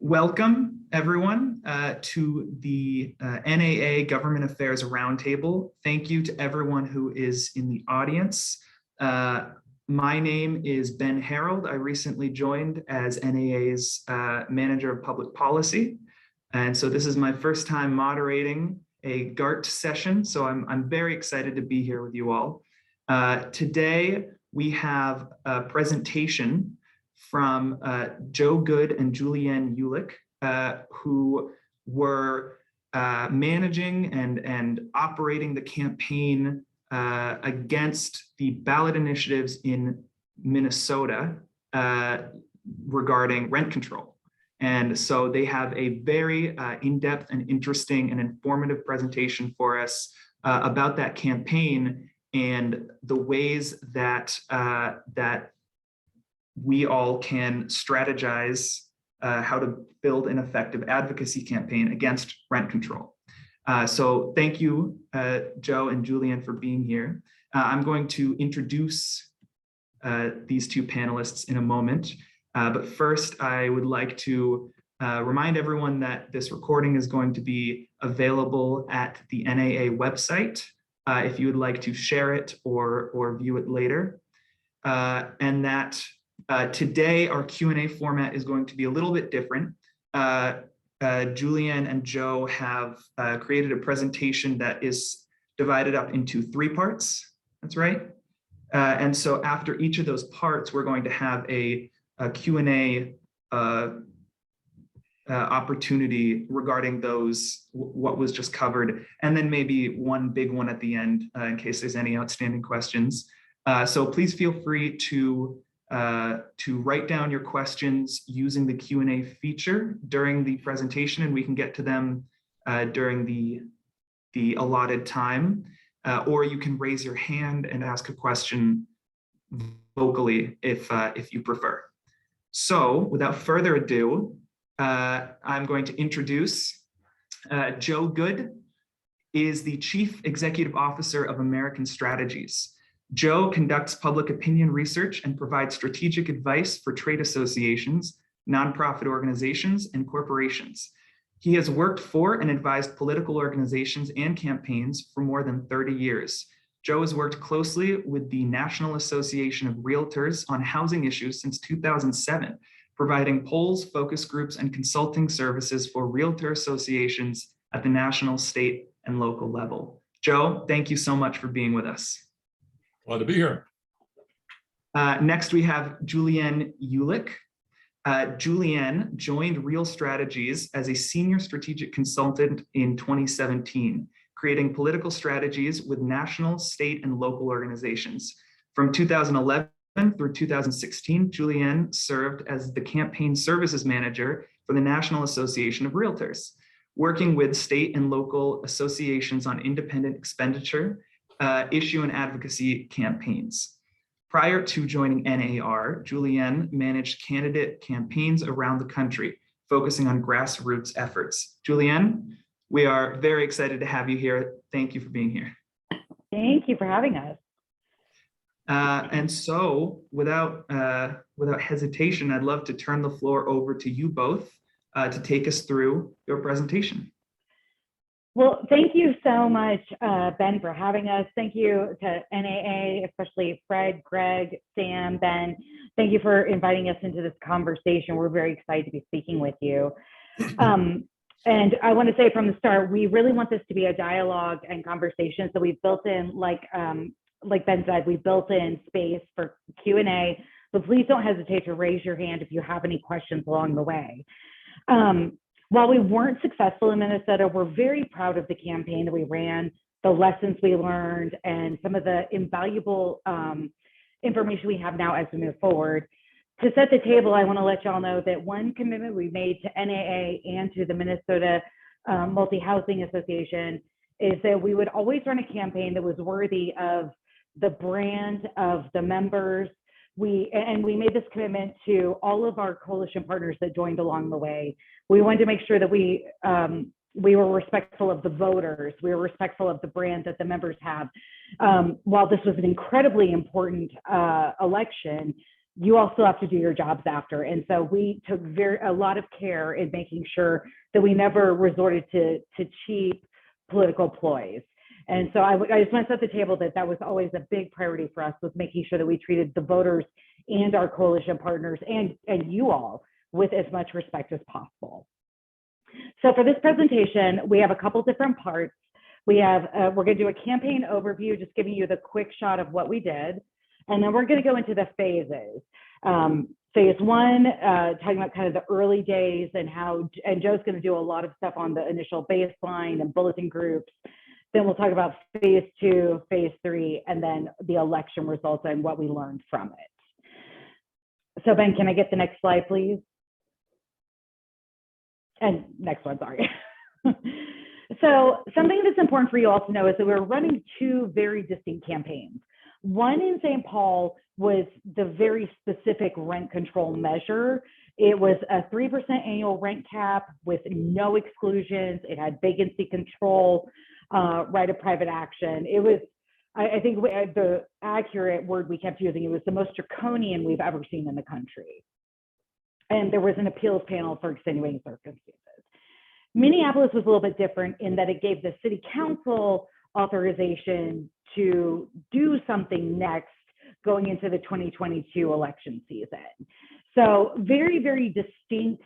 Welcome, everyone, to the NAA Government Affairs Roundtable. Thank you to everyone who is in the audience. My name is Ben Harold. I recently joined as NAA's Manager of Public Policy. And so this is my first time moderating a GART session. So I'm very excited to be here with you all. Today, we have a presentation from Joe Good and Julianne Ulick, who were managing and operating the campaign against the ballot initiatives in Minnesota regarding rent control. And so they have a very in-depth and interesting and informative presentation for us about that campaign and the ways that that we all can strategize how to build an effective advocacy campaign against rent control. So thank you, Joe and Julianne, for being here. I'm going to introduce these two panelists in a moment. But first, I would like to remind everyone that this recording is going to be available at the NAA website if you would like to share it or view it later. And that today, our Q&A format is going to be a little bit different. Julianne and Joe have created a presentation that is divided up into 3 parts. That's right. And so after each of those parts, we're going to have a Q&A opportunity regarding what was just covered, and then maybe one big one at the end in case there's any outstanding questions. So please feel free to write down your questions using the Q&A feature during the presentation, and we can get to them during the allotted time, or you can raise your hand and ask a question vocally if you prefer. So without further ado, I'm going to introduce Joe Good is the Chief Executive Officer of American Strategies. Joe conducts public opinion research and provides strategic advice for trade associations, nonprofit organizations, and corporations. He has worked for and advised political organizations and campaigns for more than 30 years. Joe has worked closely with the National Association of Realtors on housing issues since 2007, providing polls, focus groups, and consulting services for realtor associations at the national, state, and local level. Joe, thank you so much for being with us. Glad to be here. Next, we have Julianne Ulick. Julianne joined Real Strategies as a senior strategic consultant in 2017, creating political strategies with national, state, and local organizations. From 2011 through 2016, Julianne served as the campaign services manager for the National Association of Realtors, working with state and local associations on independent expenditure, issue and advocacy campaigns. Prior to joining NAR, Julianne managed candidate campaigns around the country, focusing on grassroots efforts. Julianne, we are very excited to have you here. Thank you for being here. Thank you for having us. And so without hesitation, I'd love to turn the floor over to you both to take us through your presentation. Well, thank you so much, Ben, for having us. Thank you to NAA, especially Fred, Greg, Sam, Ben. Thank you for inviting us into this conversation. We're very excited to be speaking with you. And I want to say from the start, we really want this to be a dialogue and conversation. So we've built in, like Ben said, we built in space for Q&A. So please don't hesitate to raise your hand if you have any questions along the way. While we weren't successful in Minnesota, we're very proud of the campaign that we ran, the lessons we learned, and some of the invaluable information we have now as we move forward. To set the table, I want to let y'all know that one commitment we made to NAA and to the Minnesota Multi-Housing Association is that we would always run a campaign that was worthy of the brand of the members. We made this commitment to all of our coalition partners that joined along the way. We wanted to make sure that we were respectful of the voters. We were respectful of the brand that the members have. While this was an incredibly important election, you also have to do your jobs after. And so we took a lot of care in making sure that we never resorted to cheap political ploys. And so I just want to set the table that that was always a big priority for us, was making sure that we treated the voters and our coalition partners and you all with as much respect as possible. So for this presentation, we have a couple different parts. We have, we're going to do a campaign overview, just giving you the quick shot of what we did. And then we're going to go into the phases. Phase one, talking about kind of the early days and how, and Joe's going to do a lot of stuff on the initial baseline and bulletin groups. Then we'll talk about phase two, phase three, and then the election results and what we learned from it. So Ben, can I get the next slide, please? And next one, sorry. So something that's important for you all to know is that we're running two very distinct campaigns. One in St. Paul was the very specific rent control measure. It was a 3% annual rent cap with no exclusions. It had vacancy control, right of private action. It was, I think the accurate word we kept using, it was the most draconian we've ever seen in the country. And there was an appeals panel for extenuating circumstances. Minneapolis was a little bit different in that it gave the city council authorization to do something next going into the 2022 election season. So very, very distinct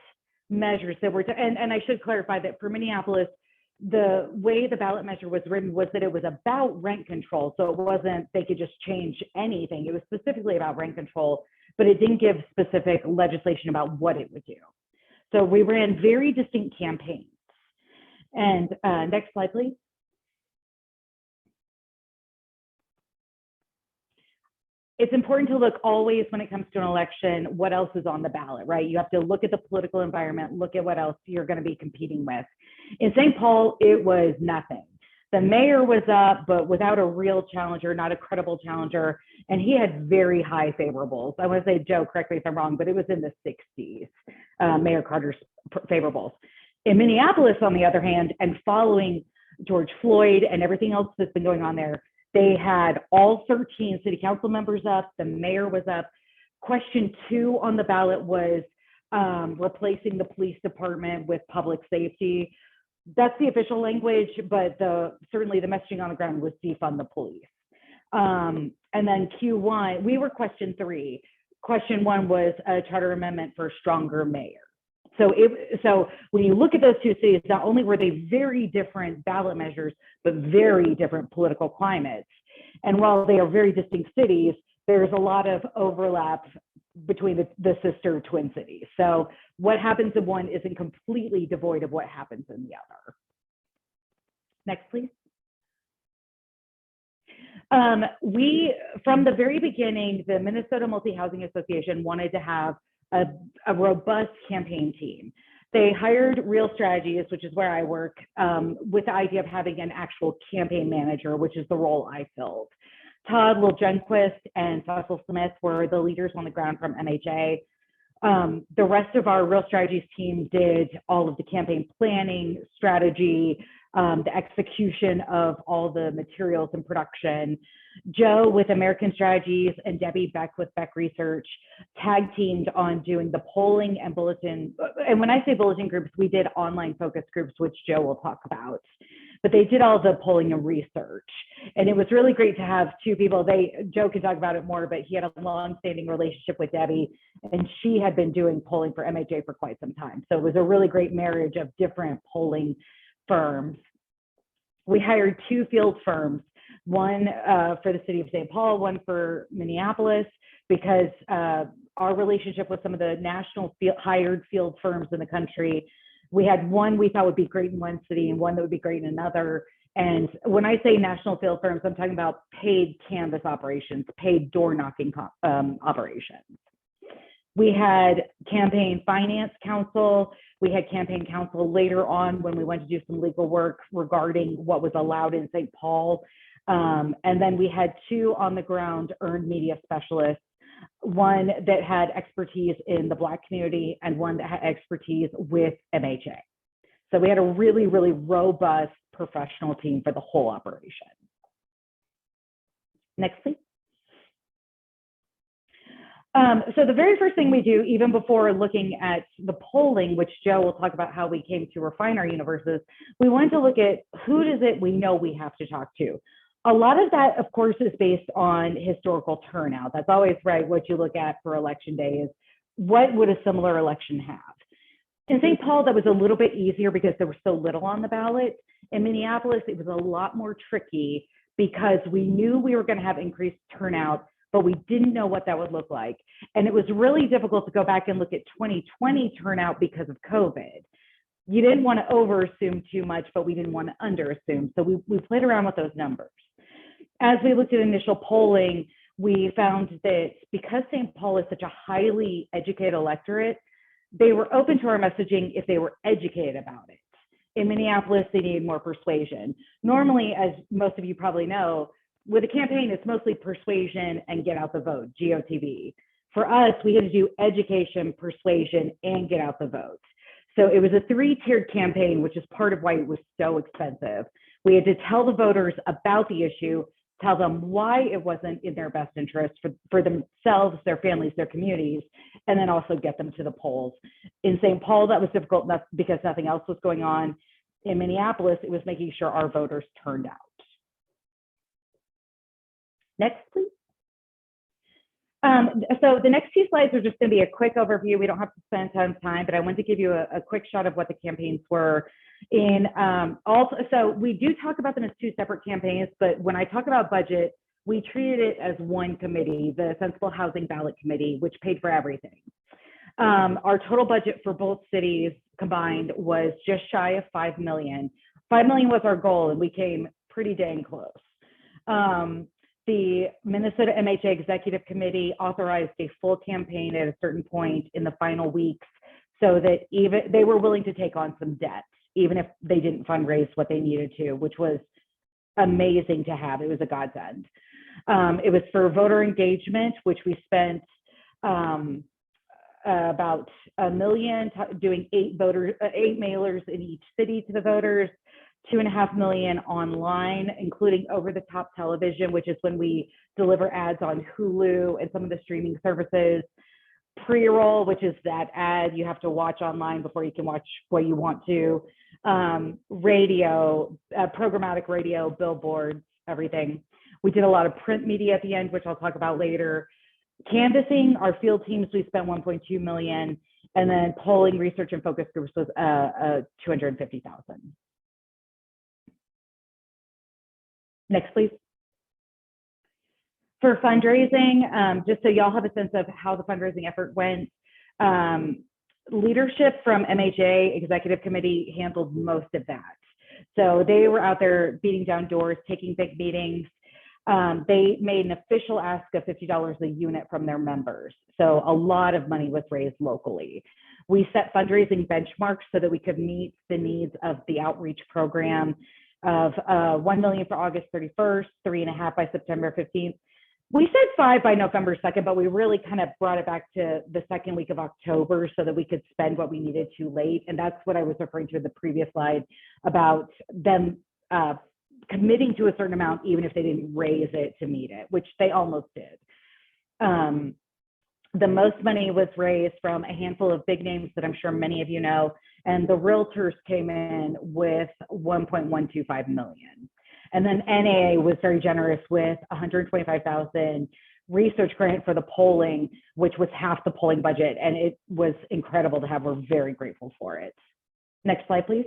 measures that were, and I should clarify that for Minneapolis, the way the ballot measure was written was that it was about rent control. So it wasn't, they could just change anything. It was specifically about rent control, but it didn't give specific legislation about what it would do. So we ran very distinct campaigns. And next slide, please. It's important to look always when it comes to an election, what else is on the ballot, right? You have to look at the political environment, look at what else you're going to be competing with. In St. Paul, it was nothing. The mayor was up, but without a real challenger, not a credible challenger, and he had very high favorables. I want to say, Joe, correct me if I'm wrong, but it was in the 60s, Mayor Carter's favorables. In Minneapolis, on the other hand, and following George Floyd and everything else that's been going on there, they had all 13 city council members up, the mayor was up. Question 2 on the ballot was replacing the police department with public safety. That's the official language, but certainly the messaging on the ground was defund the police. And then Q1, we were question 3. Question 1 was a charter amendment for a stronger mayor. So when you look at those two cities, not only were they very different ballot measures, but very different political climates. And while they are very distinct cities, there's a lot of overlap between the sister twin cities. So what happens in one isn't completely devoid of what happens in the other. Next, please. From the very beginning, the Minnesota Multi-Housing Association wanted to have a robust campaign team. They hired Real Strategies, which is where I work, with the idea of having an actual campaign manager, which is the role I filled. Todd Liljenquist and Cecil Smith were the leaders on the ground from MHA. The rest of our Real Strategies team did all of the campaign planning, strategy, the execution of all the materials and production. Joe with American Strategies and Debbie Beck with Beck Research tag teamed on doing the polling and bulletin. And when I say bulletin groups, we did online focus groups, which Joe will talk about. But they did all the polling and research. And it was really great to have two people. Joe could talk about it more, but he had a long-standing relationship with Debbie, and she had been doing polling for MHA for quite some time. So it was a really great marriage of different polling firms. We hired 2 field firms, one for the city of St. Paul, one for Minneapolis, because our relationship with some of the national hired field firms in the country, we had one we thought would be great in one city and one that would be great in another. And when I say national field firms, I'm talking about paid canvas operations, paid door knocking operations. We had campaign finance counsel. We had campaign counsel later on when we went to do some legal work regarding what was allowed in St. Paul. And then we had 2 on the ground earned media specialists, one that had expertise in the Black community and one that had expertise with MHA. So we had a really, really robust professional team for the whole operation. Next, please. So the very first thing we do, even before looking at the polling, which Joe will talk about how we came to refine our universes, we wanted to look at who does it we know we have to talk to. A lot of that, of course, is based on historical turnout. That's always right. What you look at for election day is what would a similar election have? In St. Paul, that was a little bit easier because there was so little on the ballot. In Minneapolis, it was a lot more tricky because we knew we were going to have increased turnout, but we didn't know what that would look like. And it was really difficult to go back and look at 2020 turnout because of COVID. You didn't want to overassume too much, but we didn't want to underassume. So we played around with those numbers. As we looked at initial polling, we found that because St. Paul is such a highly educated electorate, they were open to our messaging if they were educated about it. In Minneapolis, they needed more persuasion. Normally, as most of you probably know, with a campaign, it's mostly persuasion and get out the vote, GOTV. For us, we had to do education, persuasion, and get out the vote. So it was a 3-tiered campaign, which is part of why it was so expensive. We had to tell the voters about the issue, tell them why it wasn't in their best interest for themselves, their families, their communities, and then also get them to the polls. In St. Paul, that was difficult because nothing else was going on. In Minneapolis, it was making sure our voters turned out. Next, please. So the next 2 slides are just going to be a quick overview. We don't have to spend a ton of time, but I want to give you a quick shot of what the campaigns were. So we do talk about them as 2 separate campaigns, but when I talk about budget, we treated it as one committee, the Sensible Housing Ballot Committee, which paid for everything. Our total budget for both cities combined was just shy of $5 million. $5 million was our goal, and we came pretty dang close. The Minnesota MHA Executive Committee authorized a full campaign at a certain point in the final weeks so that even they were willing to take on some debt, even if they didn't fundraise what they needed to, which was amazing to have. It was a godsend. It was for voter engagement, which we spent about $1 million doing 8 mailers in each city to the voters, $2.5 million online, including over-the-top television, which is when we deliver ads on Hulu and some of the streaming services. Pre-roll, which is that ad you have to watch online before you can watch what you want to. Radio, programmatic radio, billboards, everything. We did a lot of print media at the end, which I'll talk about later. Canvassing, our field teams, we spent $1.2 million, and then polling, research, and focus groups was $250,000. Next, please. For fundraising, just so y'all have a sense of how the fundraising effort went, leadership from MHA Executive Committee handled most of that. So they were out there beating down doors, taking big meetings. They made an official ask of $50 a unit from their members. So a lot of money was raised locally. We set fundraising benchmarks so that we could meet the needs of the outreach program of $1 million for August 31st, 3.5 by September 15th. We said 5 by November 2nd, but we really kind of brought it back to the second week of October so that we could spend what we needed to late. And that's what I was referring to in the previous slide about them committing to a certain amount, even if they didn't raise it to meet it, which they almost did. The most money was raised from a handful of big names that I'm sure many of you know, and the realtors came in with $1.125 million. And then NAA was very generous with $125,000 research grant for the polling, which was half the polling budget, and it was incredible to have. We're very grateful for it. Next slide, please.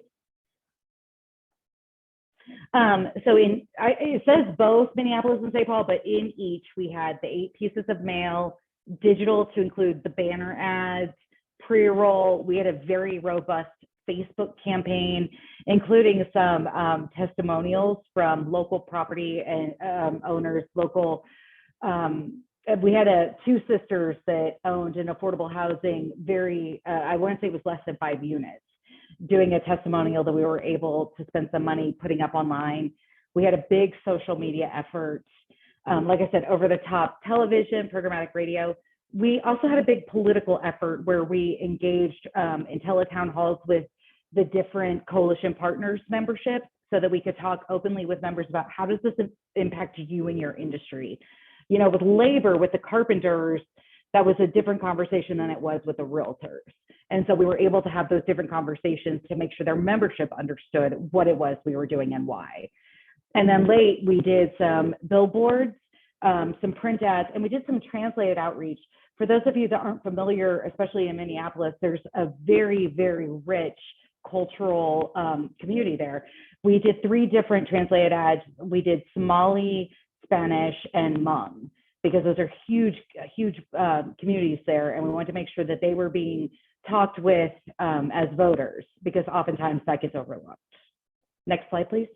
It says both Minneapolis and St. Paul, but in each we had the 8 pieces of mail, digital to include the banner ads, pre-roll. We had a very robust Facebook campaign, including some testimonials from local property and owners, local. We had 2 sisters that owned an affordable housing, I want to say it was less than 5 units, doing a testimonial that we were able to spend some money putting up online. We had a big social media effort. Like I said, over the top television, programmatic radio. We also had a big political effort where we engaged in teletown halls with the different coalition partners memberships so that we could talk openly with members about how does this impact you and your industry. You know, with labor, with the carpenters, that was a different conversation than it was with the realtors. And so we were able to have those different conversations to make sure their membership understood what it was we were doing and why. And then late, we did some billboards, some print ads, and we did some translated outreach. For those of you that aren't familiar, especially in Minneapolis, there's a very, very rich cultural community there. We did 3 different translated ads. We did Somali, Spanish, and Hmong, because those are huge communities there, and we wanted to make sure that they were being talked with as voters, because oftentimes that gets overlooked. Next slide, please.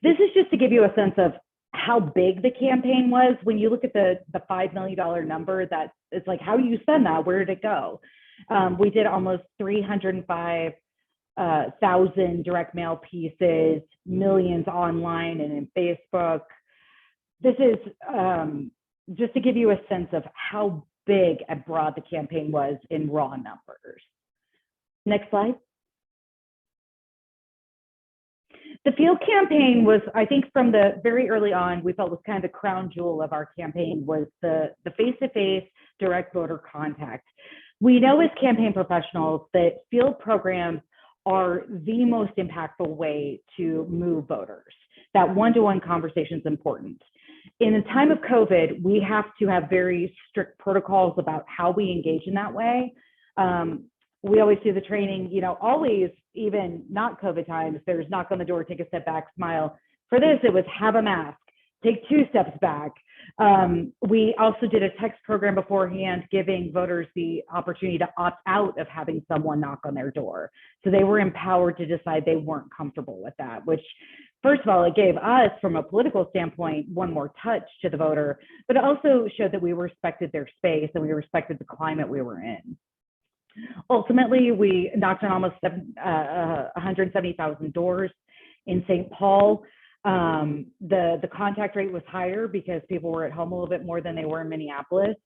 This is just to give you a sense of how big the campaign was. When you look at the $5 million number, that it's like, how do you spend that? Where did it go? We did almost 305,000 direct mail pieces, millions online and in Facebook. This is just to give you a sense of how big and broad the campaign was in raw numbers. Next slide. The field campaign was, I think from the very early on, we felt was kind of the crown jewel of our campaign, was the face-to-face direct voter contact. We know as campaign professionals that field programs are the most impactful way to move voters. That one-to-one conversation is important. In the time of COVID, we have to have very strict protocols about how we engage in that way. We always do the training, you know, always, even not COVID times, there's knock on the door, take a step back, smile. For this, it was have a mask, take 2 steps back. We also did a text program beforehand, giving voters the opportunity to opt out of having someone knock on their door. So they were empowered to decide they weren't comfortable with that, which, first of all, it gave us, from a political standpoint, one more touch to the voter, but it also showed that we respected their space and we respected the climate we were in. Ultimately, we knocked on almost 170,000 doors in St. Paul. The contact rate was higher because people were at home a little bit more than they were in Minneapolis.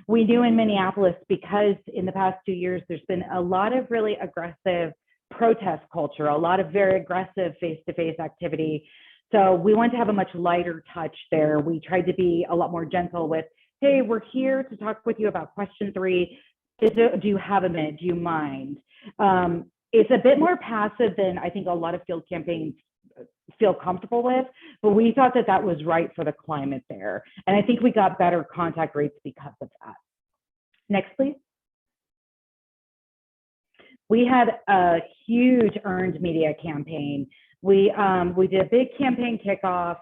We knew in Minneapolis, because in the past 2 years, there's been a lot of really aggressive protest culture, a lot of very aggressive face-to-face activity. So we wanted to have a much lighter touch there. We tried to be a lot more gentle with, hey, we're here to talk with you about question 3. Do you have a minute? Do you mind? It's a bit more passive than I think a lot of field campaigns feel comfortable with, but we thought that that was right for the climate there. And I think we got better contact rates because of that. Next, please. We had a huge earned media campaign. We did a big campaign kickoff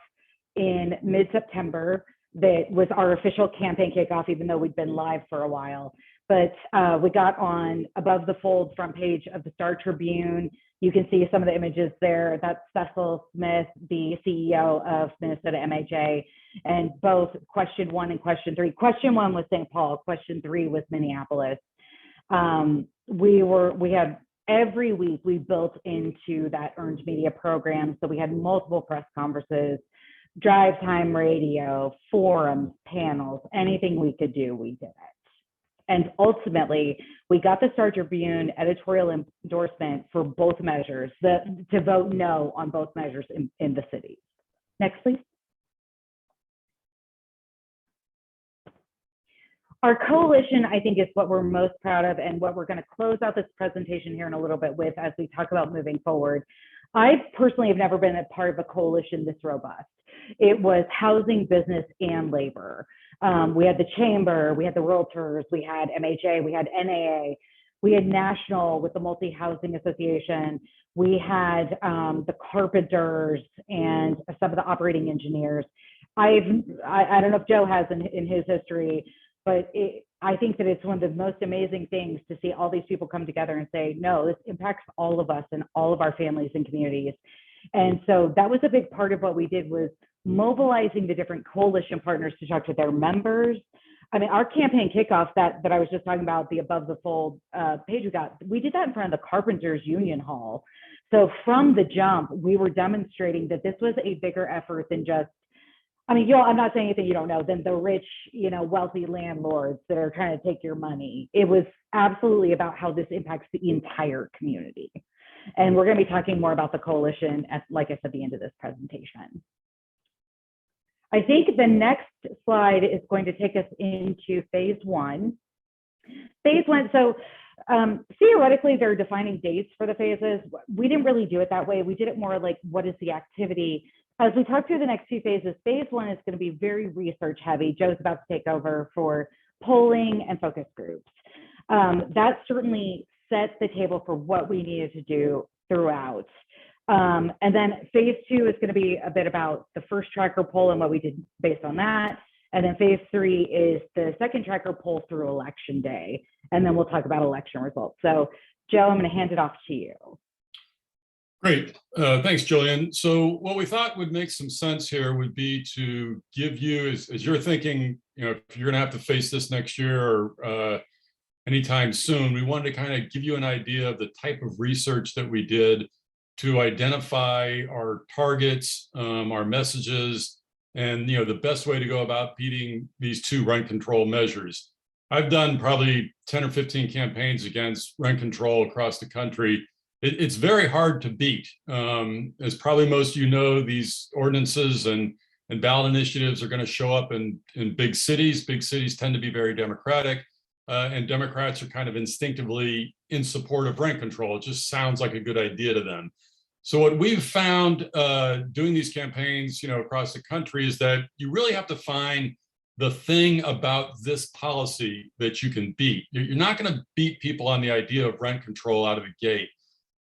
in mid-September that was our official campaign kickoff, even though we'd been live for a while. But we got on above the fold front page of the Star Tribune. You can see some of the images there. That's Cecil Smith, the CEO of Minnesota MHA, and both question 1 and question 3. Question 1 was St. Paul. Question 3 was Minneapolis. We had every week we built into that earned media program. So we had multiple press conferences, drive time radio, forums, panels, anything we could do, we did it. And ultimately, we got the Star Tribune editorial endorsement for both measures, to vote no on both measures in the city. Next, please. Our coalition, I think, is what we're most proud of and what we're going to close out this presentation here in a little bit with as we talk about moving forward. I personally have never been a part of a coalition this robust. It was housing, business, and labor. We had the chamber, we had the realtors, we had MHA, we had NAA, we had national with the Multi-Housing Association, we had the carpenters and some of the operating engineers. I don't know if Joe has in his history, but I think that it's one of the most amazing things to see all these people come together and say, no, this impacts all of us and all of our families and communities. And so that was a big part of what we did, was mobilizing the different coalition partners to talk to their members. I mean, our campaign kickoff that I was just talking about, the above the fold page we did that in front of the Carpenters Union Hall. So from the jump, we were demonstrating that this was a bigger effort than just, I mean, I'm not saying anything you don't know, than the rich, wealthy landlords that are trying to take your money. It was absolutely about how this impacts the entire community. And we're going to be talking more about the coalition at, like I said, the end of this presentation. I think the next slide is going to take us into phase one. Phase one, so theoretically, they're defining dates for the phases. We didn't really do it that way. We did it more like, what is the activity? As we talk through the next two phases, phase one is going to be very research heavy. Joe's about to take over for polling and focus groups. That certainly set the table for what we needed to do throughout. And then phase two is going to be a bit about the first tracker poll and what we did based on that. And then phase three is the second tracker poll through election day. And then we'll talk about election results. So Joe, I'm going to hand it off to you. Great. Thanks, Jillian. So what we thought would make some sense here would be to give you, as you're thinking, if you're going to have to face this next year or anytime soon, we wanted to kind of give you an idea of the type of research that we did to identify our targets, our messages, and the best way to go about beating these two rent control measures. I've done probably 10 or 15 campaigns against rent control across the country. It's very hard to beat. As probably most of you know, these ordinances and ballot initiatives are going to show up in big cities. Big cities tend to be very Democratic, and Democrats are kind of instinctively in support of rent control. It just sounds like a good idea to them. So what we've found doing these campaigns, across the country is that you really have to find the thing about this policy that you can beat. You're not going to beat people on the idea of rent control out of the gate.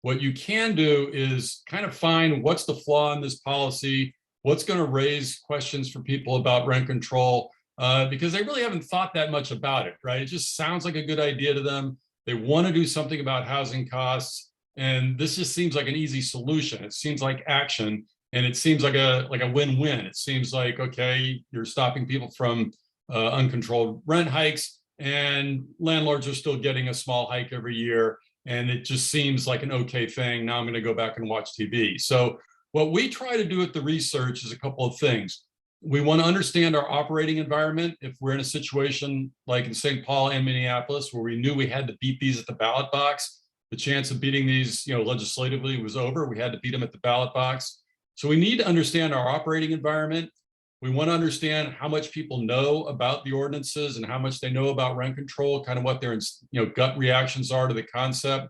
What you can do is kind of find what's the flaw in this policy, what's going to raise questions for people about rent control, because they really haven't thought that much about it, right? It just sounds like a good idea to them. They want to do something about housing costs. And this just seems like an easy solution. It seems like action, and it seems like a win-win. It seems like, okay, you're stopping people from uncontrolled rent hikes, and landlords are still getting a small hike every year. And it just seems like an okay thing. Now I'm going to go back and watch TV. So what we try to do with the research is a couple of things. We want to understand our operating environment. If we're in a situation like in St. Paul and Minneapolis, where we knew we had to beat these at the ballot box, the chance of beating these, legislatively was over. We had to beat them at the ballot box. So we need to understand our operating environment. We want to understand how much people know about the ordinances and how much they know about rent control, kind of what their gut reactions are to the concept.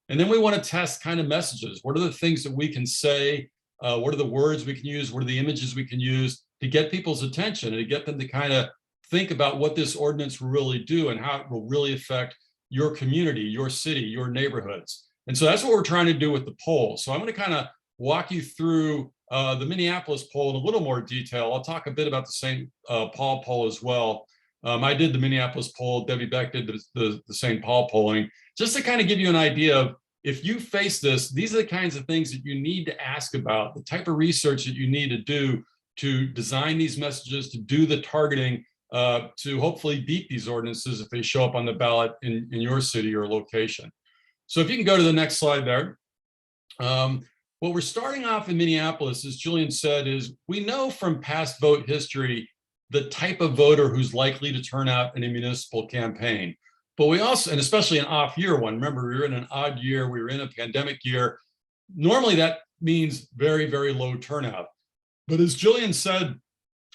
And then we want to test kind of messages. What are the things that we can say? What are the words we can use? What are the images we can use to get people's attention and to get them to kind of think about what this ordinance will really do and how it will really affect your community, your city, your neighborhoods. And so that's what we're trying to do with the poll. So I'm going to kind of walk you through the Minneapolis poll in a little more detail. I'll talk a bit about the St. Paul poll as well. I did the Minneapolis poll. Debbie Beck did the St. Paul polling, just to kind of give you an idea of, if you face this, these are the kinds of things that you need to ask about, the type of research that you need to do to design these messages, to do the targeting, to hopefully beat these ordinances if they show up on the ballot in your city or location. So if you can go to the next slide there. What we're starting off in Minneapolis, as Julian said, is we know from past vote history the type of voter who's likely to turn out in a municipal campaign. But we also, and especially an off year one, remember we were in an odd year, we were in a pandemic year. Normally that means very, very low turnout. But as Julian said,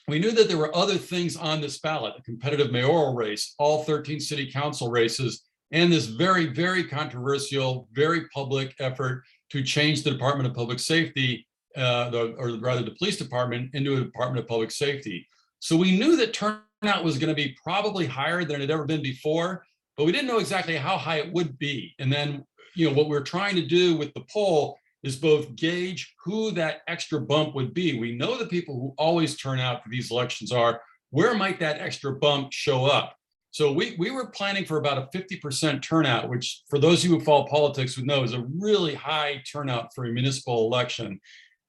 we knew that there were other things on this ballot: a competitive mayoral race, all 13 city council races, and this very, very controversial, very public effort to change the Department of Public Safety, or rather the police department, into a Department of Public Safety. So we knew that turnout was going to be probably higher than it had ever been before, but we didn't know exactly how high it would be. And then, what we're trying to do with the poll is both gauge who that extra bump would be. We know the people who always turn out for these elections are. Where might that extra bump show up? So we were planning for about a 50% turnout, which for those of you who follow politics would know is a really high turnout for a municipal election.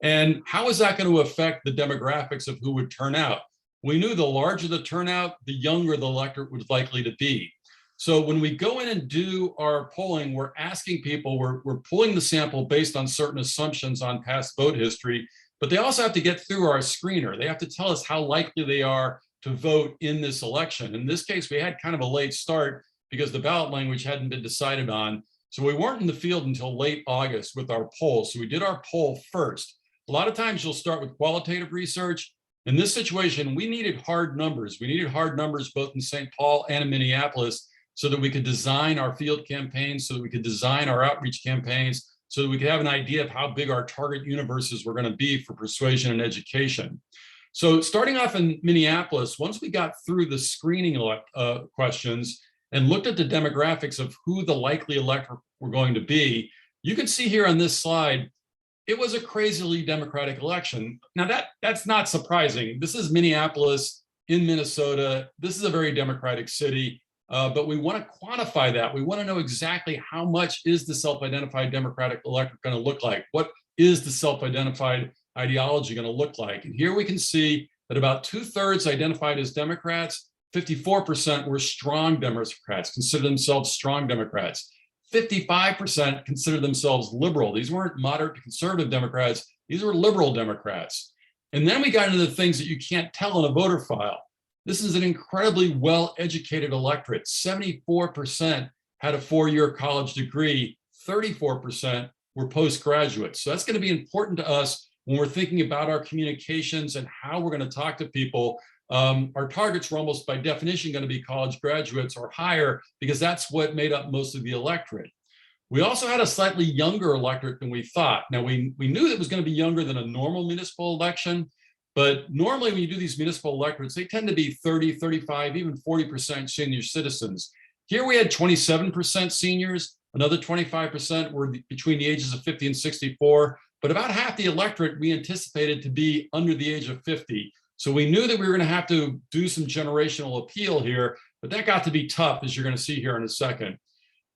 And how is that going to affect the demographics of who would turn out? We knew the larger the turnout, the younger the electorate was likely to be. So when we go in and do our polling, we're asking people, we're pulling the sample based on certain assumptions on past vote history, but they also have to get through our screener. They have to tell us how likely they are to vote in this election. In this case, we had kind of a late start because the ballot language hadn't been decided on. So we weren't in the field until late August with our poll. So we did our poll first. A lot of times you'll start with qualitative research. In this situation, we needed hard numbers. We needed hard numbers both in St. Paul and in Minneapolis so that we could design our field campaigns, so that we could design our outreach campaigns, so that we could have an idea of how big our target universes were going to be for persuasion and education. So starting off in Minneapolis, once we got through the screening questions and looked at the demographics of who the likely electorate were going to be, you can see here on this slide, it was a crazily Democratic election. Now that's not surprising. This is Minneapolis in Minnesota. This is a very Democratic city, but we want to quantify that. We want to know exactly how much is the self-identified Democratic electorate going to look like? What is the self-identified ideology going to look like? And here we can see that about 2/3 identified as Democrats, 54% were strong Democrats, consider themselves strong Democrats. 55% consider themselves liberal. These weren't moderate to conservative Democrats, these were liberal Democrats. And then we got into the things that you can't tell in a voter file. This is an incredibly well-educated electorate. 74% had a 4-year college degree, 34% were postgraduates. So that's going to be important to us when we're thinking about our communications and how we're going to talk to people. Our targets were almost by definition going to be college graduates or higher, because that's what made up most of the electorate. We also had a slightly younger electorate than we thought. Now, we knew that it was going to be younger than a normal municipal election, but normally when you do these municipal electorates, they tend to be 30, 35, even 40% senior citizens. Here we had 27% seniors, another 25% were between the ages of 50 and 64, but about half the electorate we anticipated to be under the age of 50. So we knew that we were going to have to do some generational appeal here, but that got to be tough, as you're going to see here in a second.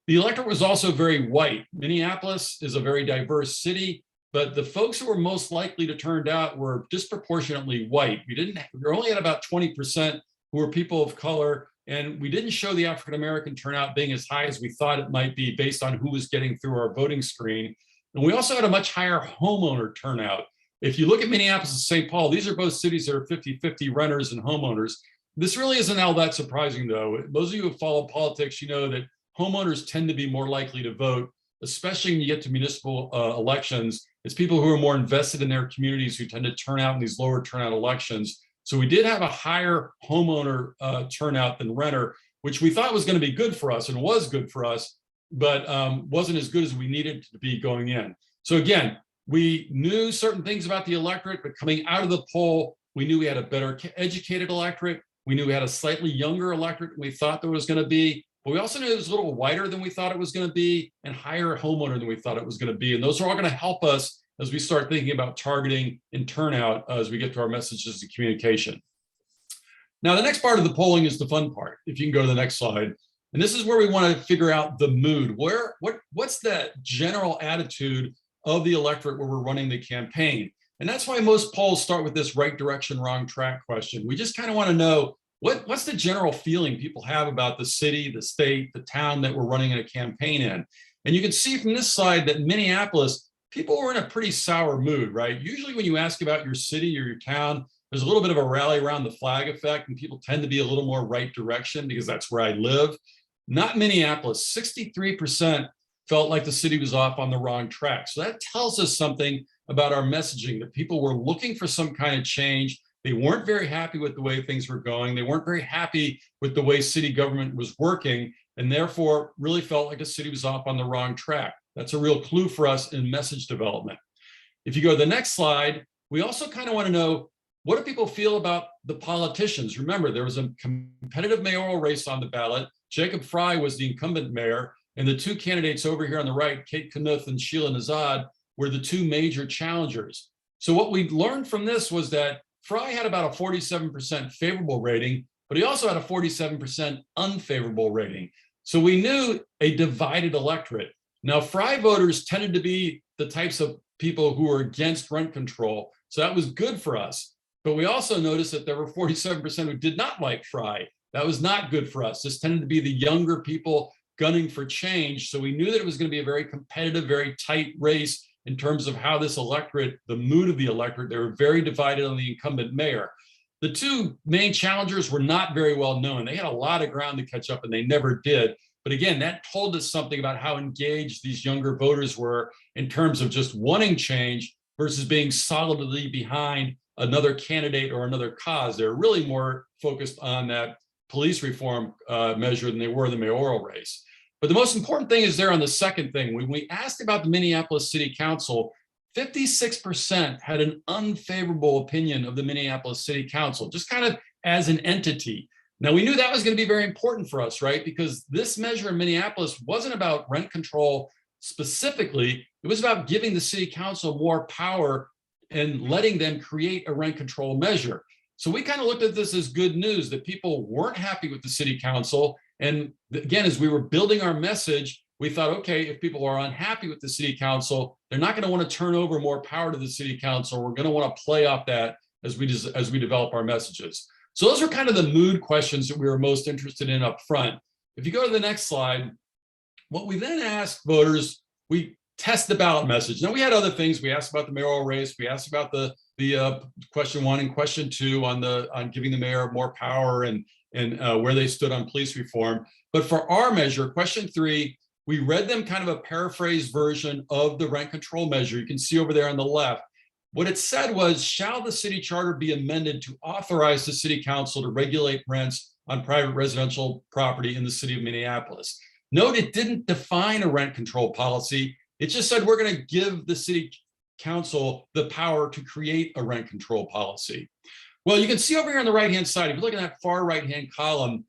The electorate was also very white. Minneapolis is a very diverse city, but the folks who were most likely to turn out were disproportionately white. We only had about 20% who were people of color, and we didn't show the African-American turnout being as high as we thought it might be based on who was getting through our voting screen. And we also had a much higher homeowner turnout. If you look at Minneapolis and St. Paul, these are both cities that are 50-50 renters and homeowners. This really isn't all that surprising, though. Those of you who follow politics, you know that homeowners tend to be more likely to vote, especially when you get to municipal elections. It's people who are more invested in their communities who tend to turn out in these lower turnout elections. So we did have a higher homeowner turnout than renter, which we thought was going to be good for us and was good for us, but wasn't as good as we needed to be going in. So again, we knew certain things about the electorate, but coming out of the poll, we knew we had a better educated electorate. We knew we had a slightly younger electorate than we thought there was going to be, but we also knew it was a little whiter than we thought it was going to be and higher homeowner than we thought it was going to be. And those are all going to help us as we start thinking about targeting and turnout as we get to our messages and communication. Now, the next part of the polling is the fun part. If you can go to the next slide. And this is where we want to figure out the mood. What's the general attitude of the electorate where we're running the campaign? And that's why most polls start with this right direction, wrong track question. We just kind of want to know what's the general feeling people have about the city, the state, the town that we're running a campaign in. And you can see from this slide that Minneapolis, people were in a pretty sour mood, right? Usually when you ask about your city or your town, there's a little bit of a rally around the flag effect, and people tend to be a little more right direction because that's where I live. Not Minneapolis. 63% felt like the city was off on the wrong track. So that tells us something about our messaging, that people were looking for some kind of change. They weren't very happy with the way things were going. They weren't very happy with the way city government was working, and therefore really felt like the city was off on the wrong track. That's a real clue for us in message development. If you go to the next slide, we also kind of want to know, what do people feel about the politicians? Remember, there was a competitive mayoral race on the ballot. Jacob Frey was the incumbent mayor, and the two candidates over here on the right, Kate Knuth and Sheila Nezhad, were the two major challengers. So what we learned from this was that Frey had about a 47% favorable rating, but he also had a 47% unfavorable rating. So we knew a divided electorate. Now, Frey voters tended to be the types of people who were against rent control, so that was good for us. But we also noticed that there were 47% who did not like Frey. That was not good for us. This tended to be the younger people gunning for change. So we knew that it was going to be a very competitive, very tight race in terms of how this electorate, the mood of the electorate, they were very divided on the incumbent mayor. The two main challengers were not very well known. They had a lot of ground to catch up, and they never did. But again, that told us something about how engaged these younger voters were in terms of just wanting change versus being solidly behind another candidate or another cause. They're really more focused on that police reform measure than they were the mayoral race. But the most important thing is there on the second thing. When we asked about the Minneapolis City Council, 56% had an unfavorable opinion of the Minneapolis City Council, just kind of as an entity. Now, we knew that was going to be very important for us, right? Because this measure in Minneapolis wasn't about rent control specifically. It was about giving the city council more power and letting them create a rent control measure. So we kind of looked at this as good news that people weren't happy with the city council. And again, as we were building our message, we thought, okay, if people are unhappy with the city council, they're not going to want to turn over more power to the city council. We're going to want to play off that as we develop our messages. So those are kind of the mood questions that we were most interested in up front. If you go to the next slide, what we then asked voters, we test the ballot message. Now, we had other things. We asked about the mayoral race. We asked about the question 1 and question 2 on giving the mayor more power and where they stood on police reform. But for our measure, question 3, we read them kind of a paraphrased version of the rent control measure. You can see over there on the left. What it said was, shall the city charter be amended to authorize the city council to regulate rents on private residential property in the city of Minneapolis? Note, it didn't define a rent control policy. It just said we're going to give the city council the power to create a rent control policy. Well, you can see over here on the right-hand side, if you look at that far right-hand column,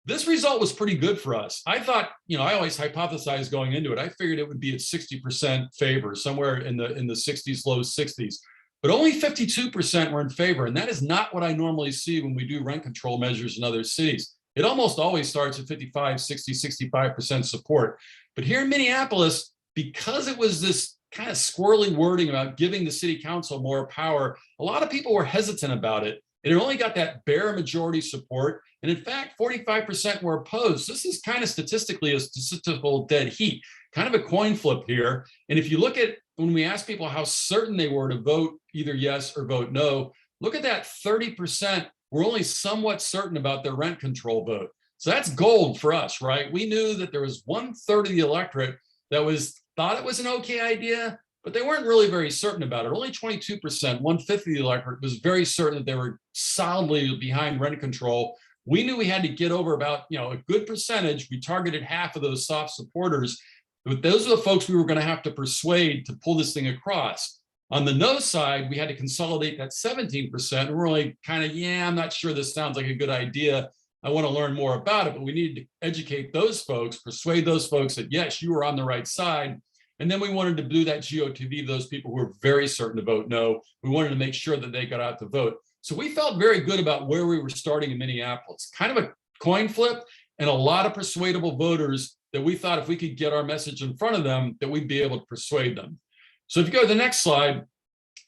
this result was pretty good for us. I thought, I always hypothesized going into it. I figured it would be at 60% favor, somewhere in the 60s, low 60s. But only 52% were in favor. And that is not what I normally see when we do rent control measures in other cities. It almost always starts at 55, 60, 65% support. But here in Minneapolis, because it was this kind of squirrely wording about giving the city council more power, a lot of people were hesitant about it. It only got that bare majority support. And in fact, 45% were opposed. This is kind of statistically a statistical dead heat, kind of a coin flip here. And if you look at when we asked people how certain they were to vote either yes or vote no, look at that 30% were only somewhat certain about their rent control vote. So that's gold for us, right? We knew that there was 1/3 of the electorate that thought it was an okay idea, but they weren't really very certain about it. Only 22%, 1/5 of the electorate was very certain that they were solidly behind rent control. We knew we had to get over about, a good percentage. We targeted half of those soft supporters, but those are the folks we were going to have to persuade to pull this thing across. On the no side, we had to consolidate that 17%. We're really kind of, I'm not sure this sounds like a good idea. I want to learn more about it, but we needed to educate those folks, persuade those folks that, yes, you were on the right side. And then we wanted to do that GOTV, those people who were very certain to vote no. We wanted to make sure that they got out to vote. So we felt very good about where we were starting in Minneapolis. Kind of a coin flip and a lot of persuadable voters that we thought if we could get our message in front of them, that we'd be able to persuade them. So if you go to the next slide,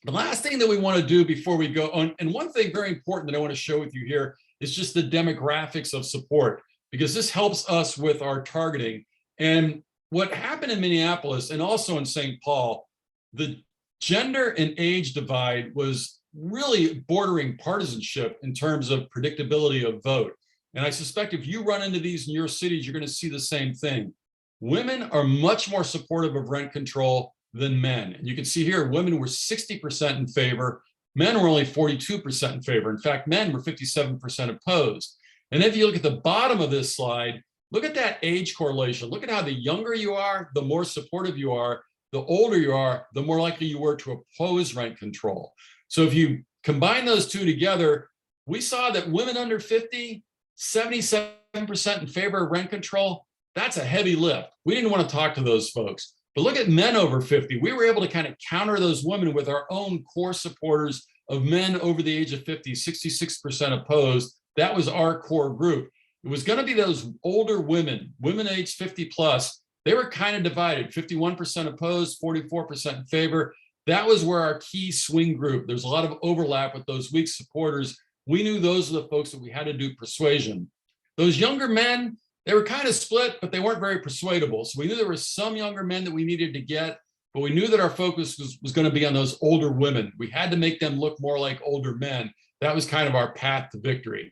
the last thing that we want to do before we go on, and one thing very important that I want to show with you here is just the demographics of support, because this helps us with our targeting. And what happened in Minneapolis and also in St. Paul, the gender and age divide was really bordering partisanship in terms of predictability of vote. And I suspect if you run into these in your cities, you're going to see the same thing. Women are much more supportive of rent control than men. And you can see here, women were 60% in favor. Men were only 42% in favor. In fact, men were 57% opposed. And if you look at the bottom of this slide, look at that age correlation. Look at how the younger you are, the more supportive you are. The older you are, the more likely you were to oppose rent control. So if you combine those two together, we saw that women under 50, 77% in favor of rent control. That's a heavy lift. We didn't want to talk to those folks. But look at men over 50. We were able to kind of counter those women with our own core supporters of men over the age of 50, 66% opposed. That was our core group. It was going to be those older women aged 50 plus. They were kind of divided, 51% opposed, 44% in favor. That was where our key swing group, there's a lot of overlap with those weak supporters. We knew those are the folks that we had to do persuasion. Those younger men, they were kind of split, but they weren't very persuadable. So we knew there were some younger men that we needed to get, but we knew that our focus was going to be on those older women. We had to make them look more like older men. That was kind of our path to victory.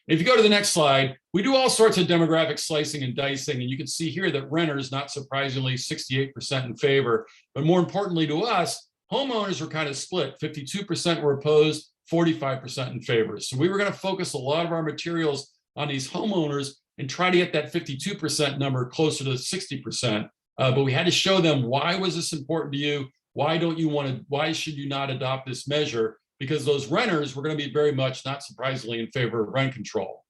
If you go to the next slide, we do all sorts of demographic slicing and dicing, and you can see here that renters, not surprisingly, 68% in favor, but more importantly to us, homeowners were kind of split. 52% were opposed, 45% in favor. So we were going to focus a lot of our materials on these homeowners and try to get that 52% number closer to 60%. But we had to show them, why was this important to you? Why should you not adopt this measure? Because those renters were going to be very much, not surprisingly, in favor of rent control.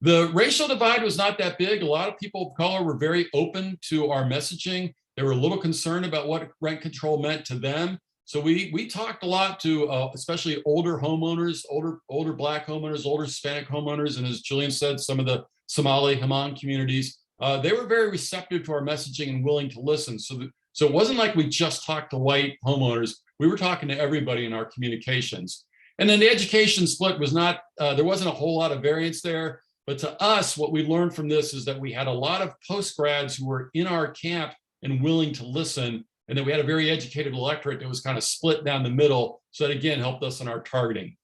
The racial divide was not that big. A lot of people of color were very open to our messaging. They were a little concerned about what rent control meant to them. So we talked a lot to especially older homeowners, older Black homeowners, older Hispanic homeowners, and as Julian said, some of the Somali Hmong communities. They were very receptive to our messaging and willing to listen. So it wasn't like we just talked to white homeowners. We were talking to everybody in our communications. And then the education split was not, there wasn't a whole lot of variance there. But to us, what we learned from this is that we had a lot of post-grads who were in our camp and willing to listen. And then we had a very educated electorate that was kind of split down the middle. So that, again, helped us in our targeting.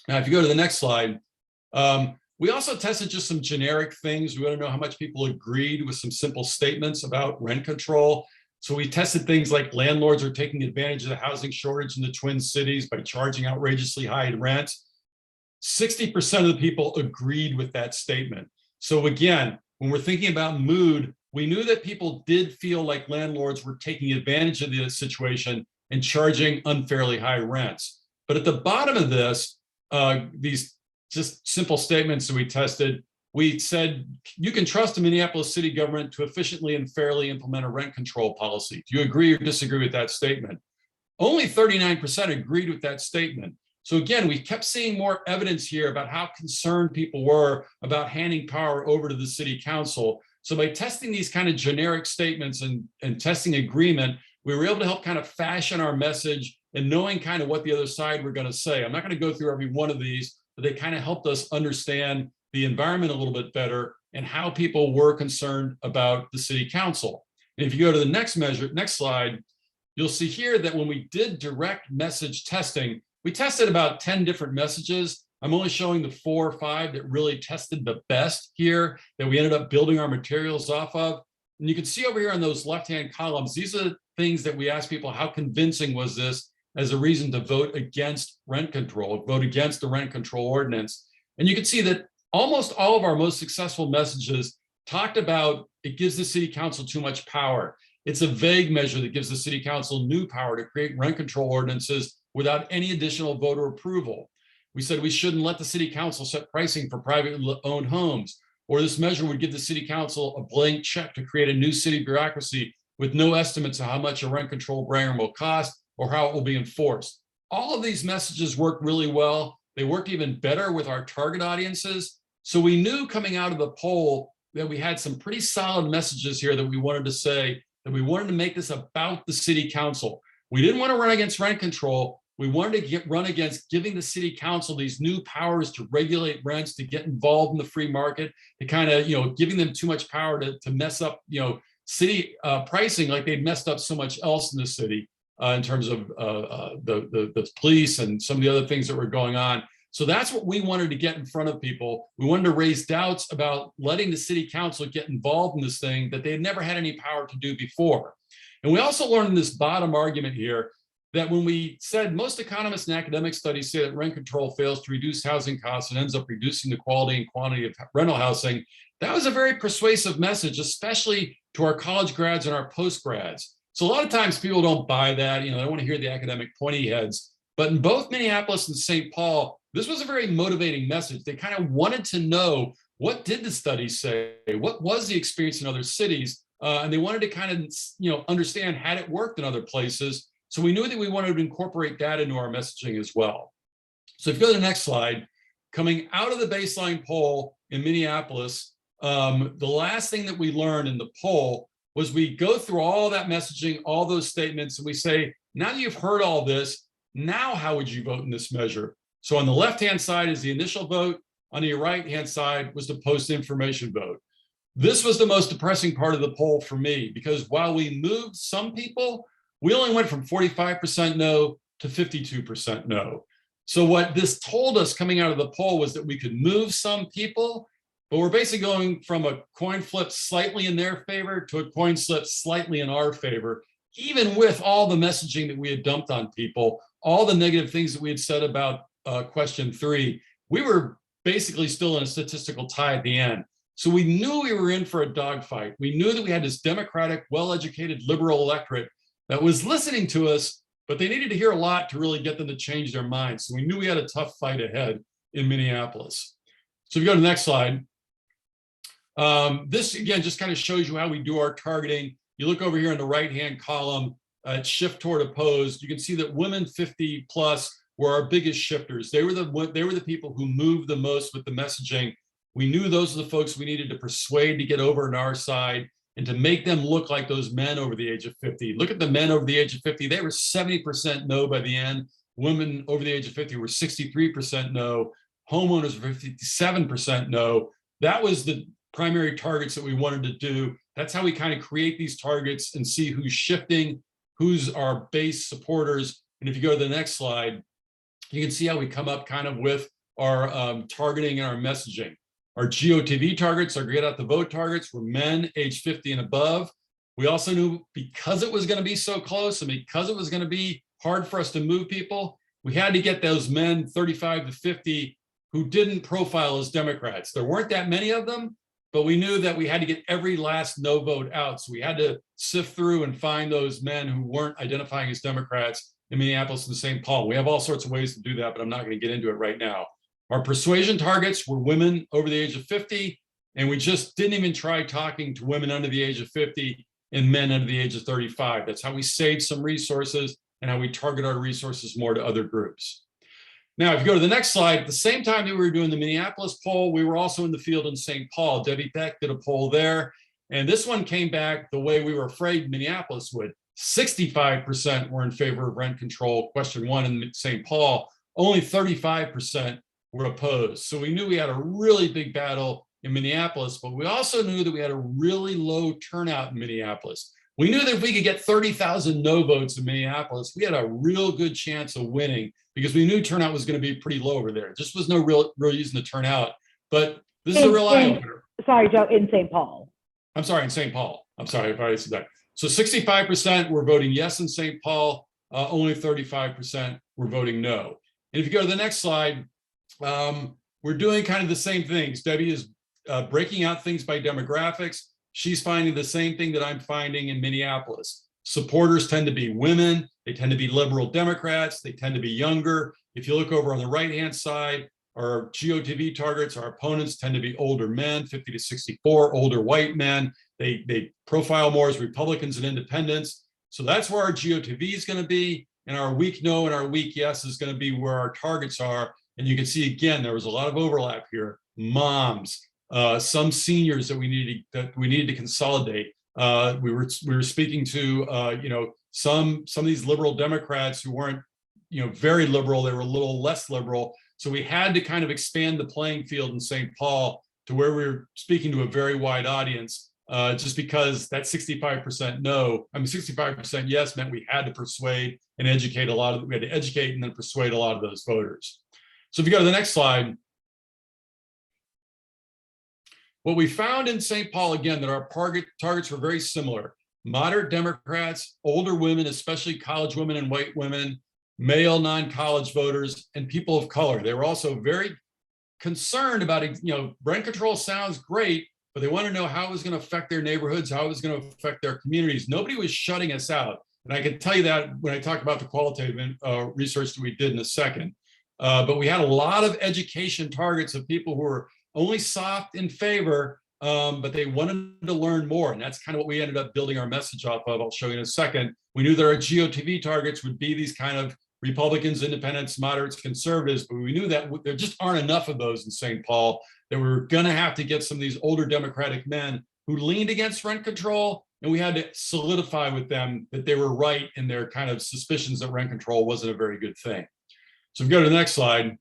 Now, if you go to the next slide, we also tested just some generic things. We want to know how much people agreed with some simple statements about rent control. So we tested things like landlords are taking advantage of the housing shortage in the Twin Cities by charging outrageously high rent. 60% of the people agreed with that statement. So again, when we're thinking about mood, we knew that people did feel like landlords were taking advantage of the situation and charging unfairly high rents. But at the bottom of this, these just simple statements that we tested, we said, you can trust the Minneapolis city government to efficiently and fairly implement a rent control policy. Do you agree or disagree with that statement? Only 39% agreed with that statement. So again, we kept seeing more evidence here about how concerned people were about handing power over to the city council. So by testing these kind of generic statements and testing agreement, we were able to help kind of fashion our message and knowing kind of what the other side were going to say. I'm not going to go through every one of these, but they kind of helped us understand the environment a little bit better and how people were concerned about the city council. And if you go to the next slide, you'll see here that when we did direct message testing, we tested about 10 different messages. I'm only showing the 4 or 5 that really tested the best here, that we ended up building our materials off of. And you can see over here on those left-hand columns, these are the things that we asked people, how convincing was this as a reason to vote against rent control, vote against the rent control ordinance. And you can see that almost all of our most successful messages talked about it gives the city council too much power. It's a vague measure that gives the city council new power to create rent control ordinances without any additional voter approval. We said we shouldn't let the city council set pricing for privately owned homes, or this measure would give the city council a blank check to create a new city bureaucracy with no estimates of how much a rent control program will cost or how it will be enforced. All of these messages worked really well. They worked even better with our target audiences. So we knew coming out of the poll that we had some pretty solid messages here that we wanted to say, that we wanted to make this about the city council. We didn't want to run against rent control. We wanted to run against giving the city council these new powers to regulate rents, to get involved in the free market, to kind of, giving them too much power to mess up, city pricing like they messed up so much else in the city in terms of the police and some of the other things that were going on. So that's what we wanted to get in front of people. We wanted to raise doubts about letting the city council get involved in this thing that they had never had any power to do before. And we also learned in this bottom argument here that when we said most economists and academic studies say that rent control fails to reduce housing costs and ends up reducing the quality and quantity of rental housing, that was a very persuasive message, especially to our college grads and our post grads. So a lot of times people don't buy that, they want to hear the academic pointy heads. But in both Minneapolis and St. Paul, this was a very motivating message. They kind of wanted to know, what did the studies say? What was the experience in other cities? And they wanted to kind of, understand, had it worked in other places? So we knew that we wanted to incorporate that into our messaging as well. So if you go to the next slide, coming out of the baseline poll in Minneapolis, the last thing that we learned in the poll was we go through all that messaging, all those statements, and we say, now that you've heard all this, now how would you vote in this measure? So on the left-hand side is the initial vote. On the right-hand side was the post-information vote. This was the most depressing part of the poll for me, because while we moved some people, we only went from 45% no to 52% no. So what this told us coming out of the poll was that we could move some people, but we're basically going from a coin flip slightly in their favor to a coin flip slightly in our favor, even with all the messaging that we had dumped on people, all the negative things that we had said about question 3, we were basically still in a statistical tie at the end. So we knew we were in for a dogfight. We knew that we had this democratic, well-educated liberal electorate that was listening to us, but they needed to hear a lot to really get them to change their minds. So we knew we had a tough fight ahead in Minneapolis. So if you go to the next slide, this again just kind of shows you how we do our targeting. You look over here in the right-hand column, shift toward opposed. You can see that women 50 plus were our biggest shifters. They were the people who moved the most with the messaging. We knew those are the folks we needed to persuade to get over on our side and to make them look like those men over the age of 50. Look at the men over the age of 50. They were 70% no by the end. Women over the age of 50 were 63% no. Homeowners were 57% no. That was the primary targets that we wanted to do. That's how we kind of create these targets and see who's shifting, who's our base supporters. And if you go to the next slide, you can see how we come up kind of with our targeting and our messaging. Our GOTV targets, our get out the vote targets, were men age 50 and above. We also knew because it was going to be so close and because it was going to be hard for us to move people, we had to get those men 35 to 50 who didn't profile as Democrats. There weren't that many of them, but we knew that we had to get every last no vote out. So we had to sift through and find those men who weren't identifying as Democrats in Minneapolis and St. Paul. We have all sorts of ways to do that, but I'm not going to get into it right now. Our persuasion targets were women over the age of 50, and we just didn't even try talking to women under the age of 50 and men under the age of 35. That's how we save some resources and how we target our resources more to other groups. Now, if you go to the next slide, at the same time that we were doing the Minneapolis poll, we were also in the field in St. Paul. Debbie Peck did a poll there, and this one came back the way we were afraid Minneapolis would. 65% were in favor of rent control, question 1 in St. Paul. Only 35% were opposed. So we knew we had a really big battle in Minneapolis, but we also knew that we had a really low turnout in Minneapolis. We knew that if we could get 30,000 no votes in Minneapolis, we had a real good chance of winning because we knew turnout was going to be pretty low over there. Just was no real reason to turn out. But this is a real eye-opener. Sorry, Joe, in St. Paul. I'm sorry, in St. Paul. I'm sorry if I said that. So 65% were voting yes in St. Paul. Only 35% were voting no. And if you go to the next slide, we're doing kind of the same things. Debbie is breaking out things by demographics. She's finding the same thing that I'm finding in Minneapolis. Supporters tend to be women. They tend to be liberal Democrats. They tend to be younger. If you look over on the right-hand side, our GOTV targets, our opponents tend to be older men, 50 to 64, older white men. They profile more as Republicans and independents. So that's where our GOTV is going to be. And our weak no and our weak yes is going to be where our targets are. And you can see, again, there was a lot of overlap here. Moms, some seniors that we needed to consolidate. We were speaking to some of these liberal Democrats who weren't very liberal. They were a little less liberal. So we had to kind of expand the playing field in St. Paul to where we were speaking to a very wide audience. Just because that 65% yes meant we had to persuade and educate we had to educate and then persuade a lot of those voters. So if you go to the next slide, what we found in St. Paul, again, that our targets were very similar. Moderate Democrats, older women, especially college women and white women, male non-college voters, and people of color. They were also very concerned about, rent control sounds great, but they want to know how it was going to affect their neighborhoods, how it was going to affect their communities. Nobody was shutting us out. And I can tell you that when I talk about the qualitative research that we did in a second. But we had a lot of education targets of people who were only soft in favor, but they wanted to learn more. And that's kind of what we ended up building our message off of. I'll show you in a second. We knew that our GOTV targets would be these kind of Republicans, independents, moderates, conservatives, but we knew that there just aren't enough of those in St. Paul, that we were going to have to get some of these older Democratic men who leaned against rent control, and we had to solidify with them that they were right in their kind of suspicions that rent control wasn't a very good thing. So if we go to the next slide.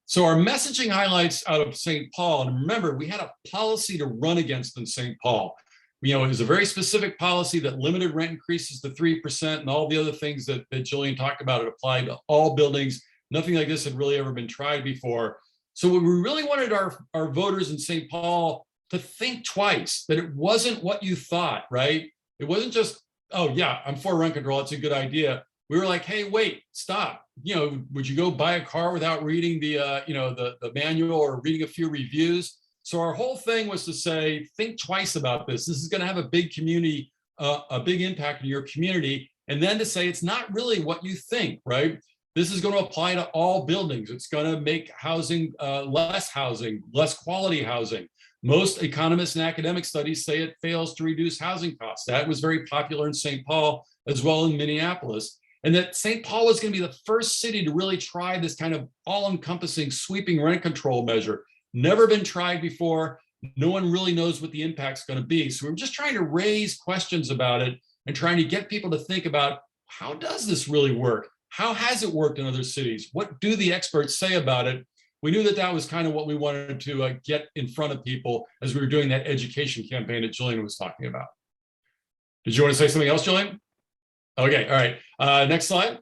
So our messaging highlights out of St. Paul, and remember, we had a policy to run against in St. Paul. It was a very specific policy that limited rent increases to 3% and all the other things that Jillian talked about. It applied to all buildings. Nothing like this had really ever been tried before. So we really wanted our voters in St. Paul to think twice, that it wasn't what you thought, right? It wasn't just, oh yeah, I'm for rent control, it's a good idea. we were like, hey, wait, stop. Would you go buy a car without reading the manual or reading a few reviews? So our whole thing was to say, think twice about this. This is going to have a big community, a big impact in your community. And then to say, it's not really what you think, right? This is going to apply to all buildings. It's going to make housing, less quality housing. Most economists and academic studies say it fails to reduce housing costs. That was very popular in St. Paul as well in Minneapolis. And that St. Paul was going to be the first city to really try this kind of all-encompassing sweeping rent control measure. Never been tried before. No one really knows what the impact's going to be. So we're just trying to raise questions about it and trying to get people to think about, how does this really work? How has it worked in other cities? What do the experts say about it? We knew that that was kind of what we wanted to get in front of people as we were doing that education campaign that Jillian was talking about. Did you want to say something else, Jillian? Okay, all right. Next slide.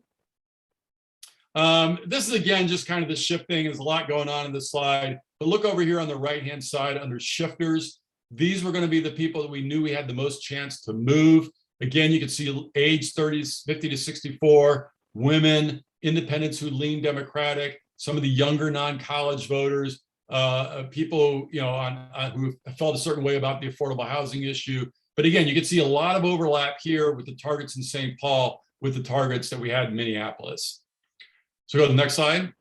This is, again, just kind of the shifting. There's a lot going on in this slide. But look over here on the right-hand side under shifters. These were going to be the people that we knew we had the most chance to move. Again, you can see age 50 to 64, women, independents who lean Democratic, some of the younger non-college voters, people who felt a certain way about the affordable housing issue. But again, you can see a lot of overlap here with the targets in St. Paul with the targets that we had in Minneapolis. So go to the next slide.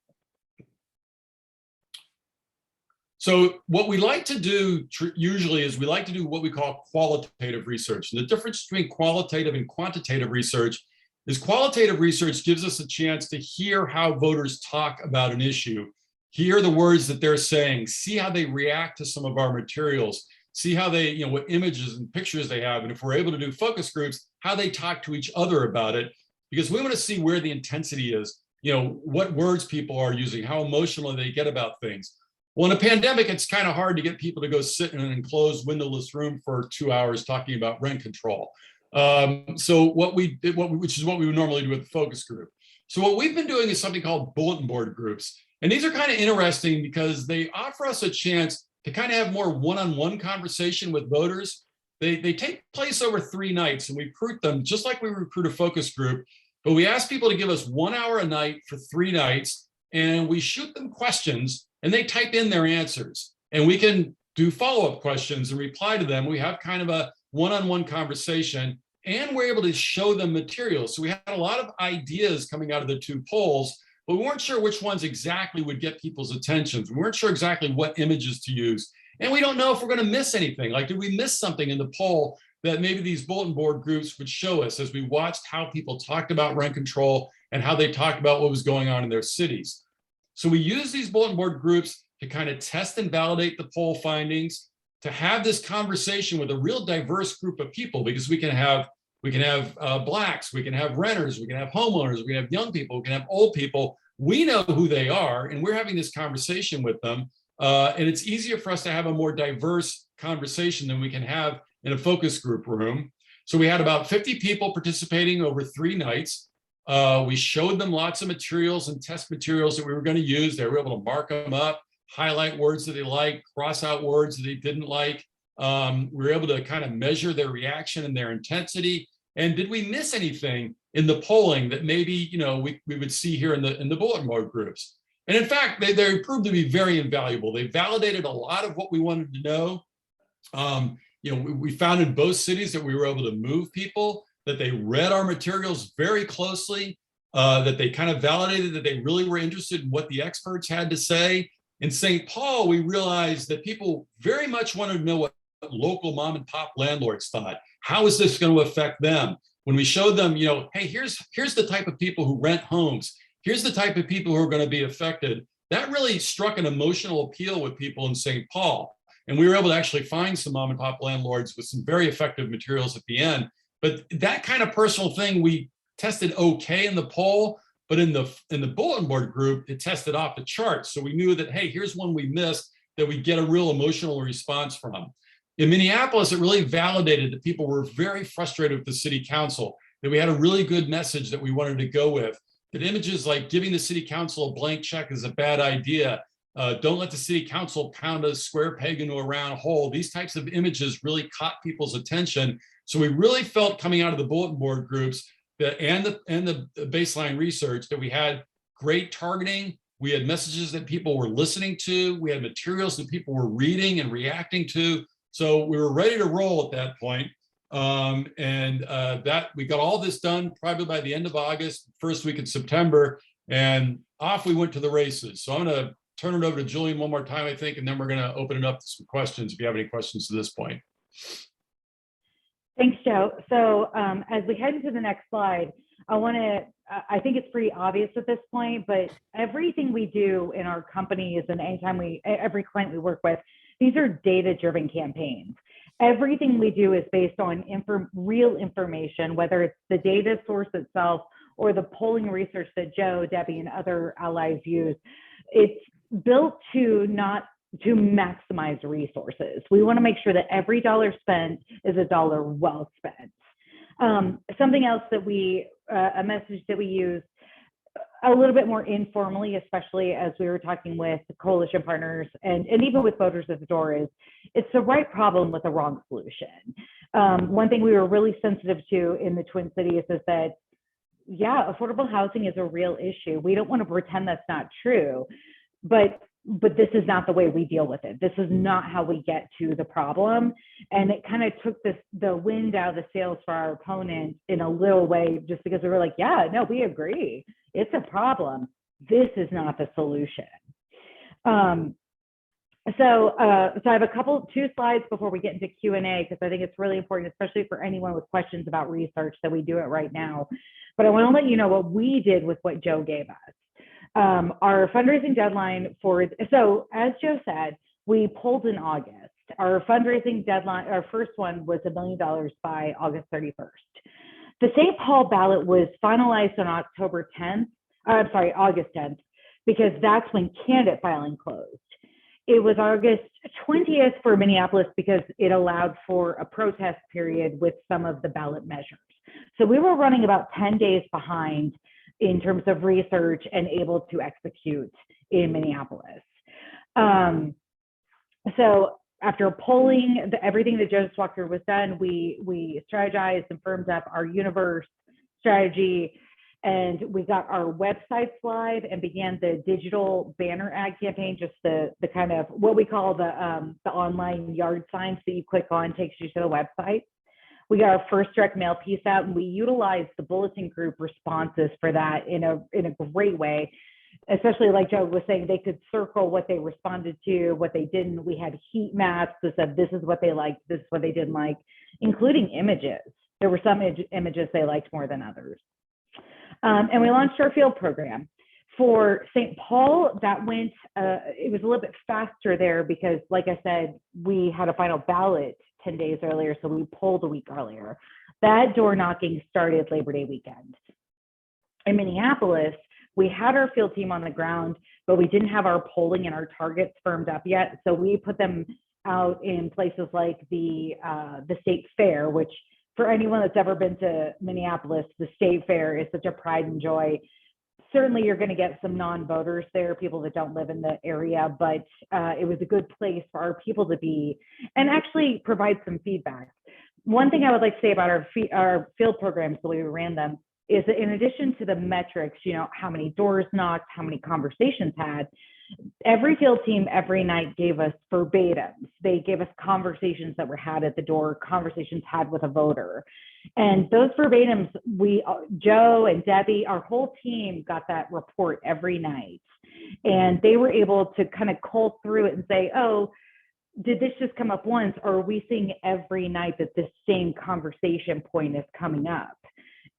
So what we like to do usually is we like to do what we call qualitative research. And the difference between qualitative and quantitative research is qualitative research gives us a chance to hear how voters talk about an issue, hear the words that they're saying, see how they react to some of our materials, see how they, what images and pictures they have. And if we're able to do focus groups, how they talk to each other about it, because we want to see where the intensity is, what words people are using, how emotional they get about things. Well, in a pandemic, it's kind of hard to get people to go sit in an enclosed windowless room for 2 hours talking about rent control. So what we did, which is what we would normally do with the focus group. So what we've been doing is something called bulletin board groups. And these are kind of interesting because they offer us a chance to kind of have more one-on-one conversation with voters. They take place over 3 nights, and we recruit them just like we recruit a focus group. But we ask people to give us 1 hour a night for 3 nights, and we shoot them questions, and they type in their answers. And we can do follow-up questions and reply to them. We have kind of a one-on-one conversation, and we're able to show them materials. So we had a lot of ideas coming out of the 2 polls, but we weren't sure which ones exactly would get people's attentions. We weren't sure exactly what images to use. And we don't know if we're going to miss anything. Like, did we miss something in the poll that maybe these bulletin board groups would show us as we watched how people talked about rent control and how they talked about what was going on in their cities? So we use these bulletin board groups to kind of test and validate the poll findings, to have this conversation with a real diverse group of people, because we can have Blacks, we can have renters, we can have homeowners, we can have young people, we can have old people. We know who they are, and we're having this conversation with them. And it's easier for us to have a more diverse conversation than we can have in a focus group room. So we had about 50 people participating over 3 nights. We showed them lots of materials and test materials that we were going to use. They were able to mark them up, highlight words that they liked, cross out words that they didn't like. We were able to kind of measure their reaction and their intensity. And did we miss anything in the polling that maybe we would see here in the bulletin board groups? And in fact, they proved to be very invaluable. They validated a lot of what we wanted to know. We found in both cities that we were able to move people, that they read our materials very closely, that they kind of validated that they really were interested in what the experts had to say. In St. Paul, we realized that people very much wanted to know what local mom and pop landlords thought. How is this going to affect them? When we showed them, hey, here's the type of people who rent homes. Here's the type of people who are going to be affected. That really struck an emotional appeal with people in St. Paul. And we were able to actually find some mom and pop landlords with some very effective materials at the end. But that kind of personal thing, we tested okay in the poll, but in the bulletin board group, it tested off the charts. So we knew that, hey, here's one we missed that we get a real emotional response from. In Minneapolis, it really validated that people were very frustrated with the city council, that we had a really good message that we wanted to go with, that images like giving the city council a blank check is a bad idea. Don't let the city council pound a square peg into a round hole. These types of images really caught people's attention. So we really felt coming out of the bulletin board groups and the baseline research that we had great targeting. We had messages that people were listening to. We had materials that people were reading and reacting to. So we were ready to roll at that point. That we got all this done probably by the end of August, first week in September, and off we went to the races. So I'm going to turn it over to Julian one more time, I think, and then we're going to open it up to some questions if you have any questions to this point. Thanks, Joe. So as we head into the next slide, I think it's pretty obvious at this point, but everything we do in our companies and every client we work with, these are data-driven campaigns. Everything we do is based on real information, whether it's the data source itself or the polling research that Joe, Debbie, and other allies use. It's built to maximize resources. We want to make sure that every dollar spent is a dollar well spent. Something else that a message that we use a little bit more informally, especially as we were talking with coalition partners and even with voters at the door, is it's the right problem with the wrong solution. One thing we were really sensitive to in the Twin Cities is that, yeah, affordable housing is a real issue. We don't want to pretend that's not true, but this is not the way we deal with it. This is not how we get to the problem. And it kind of took the wind out of the sails for our opponents in a little way, just because we were like, yeah, no, we agree. It's a problem. This is not the solution. So I have two slides before we get into Q&A, because I think it's really important, especially for anyone with questions about research, that we do it right now. But I want to let you know what we did with what Joe gave us. Our fundraising deadline so as Joe said, we polled in August. Our fundraising deadline, our first one was $1 million by August 31st. The St. Paul ballot was finalized on August 10th, because that's when candidate filing closed. It was August 20th for Minneapolis because it allowed for a protest period with some of the ballot measures. So we were running about 10 days behind in terms of research and able to execute in Minneapolis. So after polling, everything that Joe just walked through was done, we strategized and firmed up our universe strategy, and we got our websites live and began the digital banner ad campaign, just the kind of what we call the online yard signs that you click on, takes you to the website. We got our first direct mail piece out, and we utilized the bulletin group responses for that in a great way, especially like Joe was saying, they could circle what they responded to, what they didn't. We had heat maps that said, this is what they liked, this is what they didn't like, including images. There were some images they liked more than others. And we launched our field program. For St. Paul, that went, it was a little bit faster there because, like I said, we had a final ballot 10 days earlier, so we polled a week earlier. That door knocking started Labor Day weekend. In Minneapolis, we had our field team on the ground, but we didn't have our polling and our targets firmed up yet. So we put them out in places like the state fair, which for anyone that's ever been to Minneapolis, the state fair is such a pride and joy. Certainly you're going to get some non-voters there, people that don't live in the area, but it was a good place for our people to be and actually provide some feedback. One thing I would like to say about our field programs, the way we ran them, is that in addition to the metrics, how many doors knocked, how many conversations had, every field team every night gave us verbatims. They gave us conversations that were had at the door, conversations had with a voter. And those verbatims, Joe and Debbie, our whole team got that report every night. And they were able to kind of cull through it and say, oh, did this just come up once? Or are we seeing every night that this same conversation point is coming up?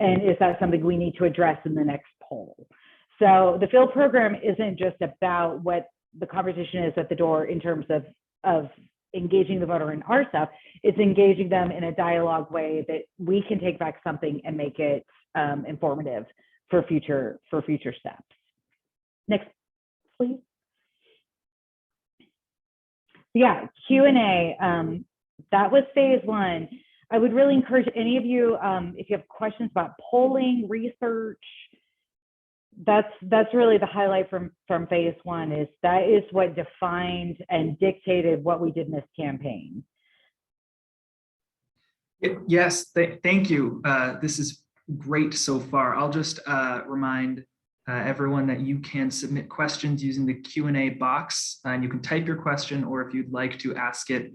And is that something we need to address in the next poll? So the field program isn't just about what the conversation is at the door in terms of engaging the voter in our stuff. It's engaging them in a dialogue way that we can take back something and make it informative for future steps. Next, please. Yeah, Q&A. That was phase one. I would really encourage any of you, if you have questions about polling, research, that's really the highlight from phase one, is that is what defined and dictated what we did in this campaign. Yes, thank you. This is great so far. I'll just remind everyone that you can submit questions using the Q&A box, and you can type your question, or if you'd like to ask it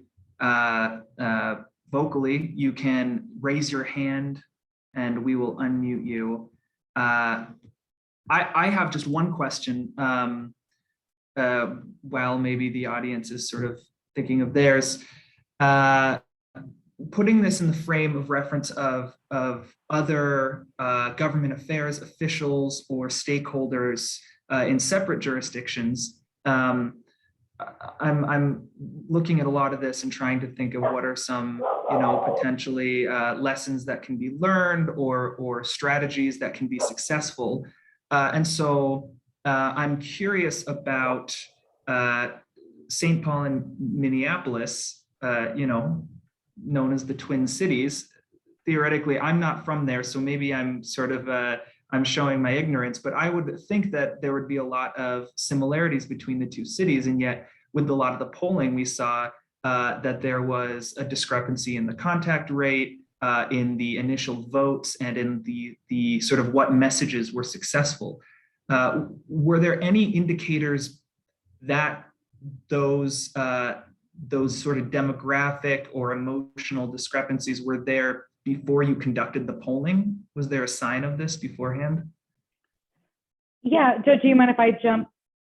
vocally, you can raise your hand and we will unmute you. I have just one question while maybe the audience is sort of thinking of theirs. Putting this in the frame of reference of other government affairs officials or stakeholders in separate jurisdictions, I'm looking at a lot of this and trying to think of what are some, potentially lessons that can be learned or strategies that can be successful. And so I'm curious about St. Paul and Minneapolis, known as the Twin Cities. Theoretically, I'm not from there, so maybe I'm sort of I'm showing my ignorance, but I would think that there would be a lot of similarities between the two cities, and yet with a lot of the polling, we saw that there was a discrepancy in the contact rate, in the initial votes, and in the sort of what messages were successful. Were there any indicators that those sort of demographic or emotional discrepancies were there before you conducted the polling? Was there a sign of this beforehand? Yeah, Joe, do you mind if I jump?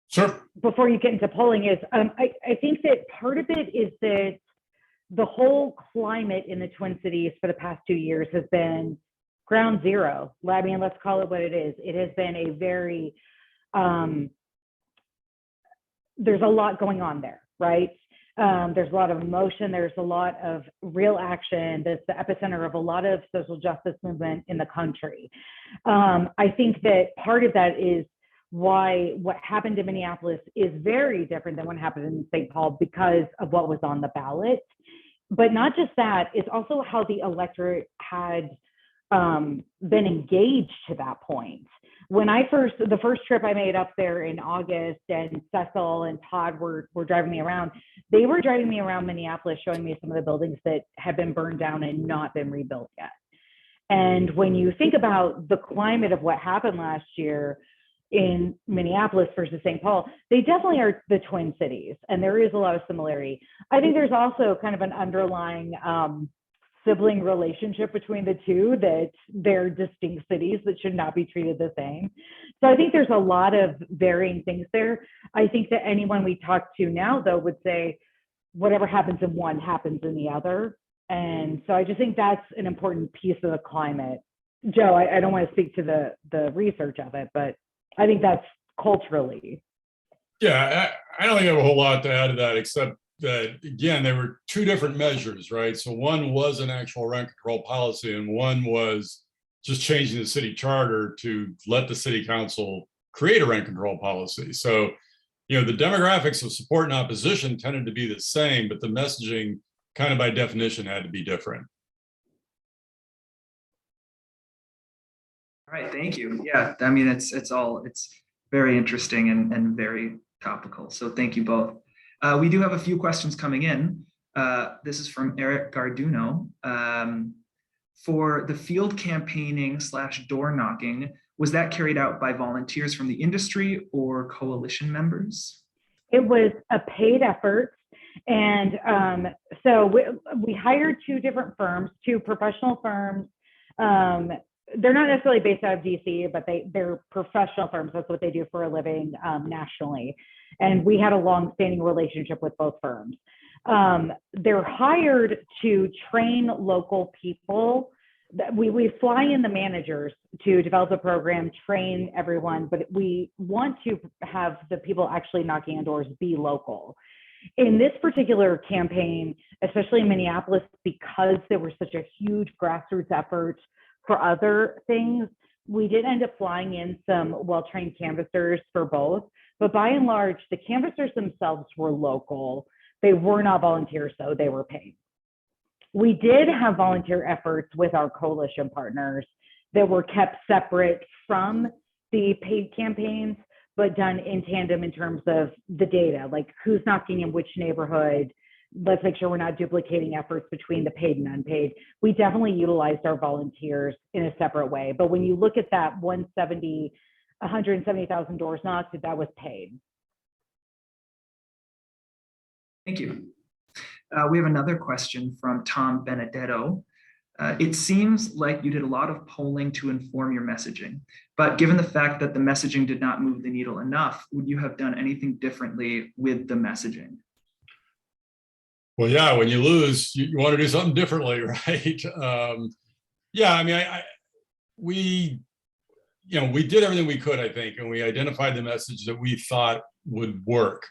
Sure. Before you get into polling, I think that part of it is that the whole climate in the Twin Cities for the past 2 years has been ground zero. I mean, let's call it what it is. It has been a very, there's a lot going on there, right? There's a lot of emotion. There's a lot of real action. That's the epicenter of a lot of social justice movement in the country. I think that part of that is why what happened in Minneapolis is very different than what happened in St. Paul because of what was on the ballot. But not just that, it's also how the electorate had been engaged to that point. When the first trip I made up there in August, and Cecil and Todd were driving me around, they were driving me around Minneapolis, showing me some of the buildings that had been burned down and not been rebuilt yet. And when you think about the climate of what happened last year in Minneapolis versus St. Paul, they definitely are the Twin Cities, and there is a lot of similarity. I think there's also kind of an underlying sibling relationship between the two, that they're distinct cities that should not be treated the same. So I think there's a lot of varying things there. I think that anyone we talk to now, though, would say whatever happens in one happens in the other. And so I just think that's an important piece of the climate. Joe, I don't want to speak to the research of it, but I think that's culturally. Yeah, I don't think I have a whole lot to add to that, except that, again, there were two different measures, right? So one was an actual rent control policy, and one was just changing the city charter to let the city council create a rent control policy. So, the demographics of support and opposition tended to be the same, but the messaging kind of by definition had to be different. All right, thank you. Yeah, I mean, it's very interesting and very topical. So thank you both. We do have a few questions coming in. This is from Eric Garduno. For the field campaigning / door knocking, was that carried out by volunteers from the industry or coalition members? It was a paid effort. And so we hired two different firms, two professional firms. They're not necessarily based out of DC, but they're professional firms. That's what they do for a living nationally. And we had a long-standing relationship with both firms. They're hired to train local people. We fly in the managers to develop a program, train everyone, but we want to have the people actually knocking on doors be local. In this particular campaign, especially in Minneapolis, because there was such a huge grassroots effort for other things, we did end up flying in some well-trained canvassers for both. But by and large, the canvassers themselves were local. They were not volunteers, so they were paid. We did have volunteer efforts with our coalition partners that were kept separate from the paid campaigns, but done in tandem in terms of the data, like who's knocking in which neighborhood, let's make sure we're not duplicating efforts between the paid and unpaid. We definitely utilized our volunteers in a separate way. But when you look at that 170,000 doors knocked, that was paid. Thank you. We have another question from Tom Benedetto. It seems like you did a lot of polling to inform your messaging, but given the fact that the messaging did not move the needle enough, would you have done anything differently with the messaging? Well, yeah, when you lose, you want to do something differently, right? Yeah, I mean, we did everything we could, I think, and we identified the message that we thought would work.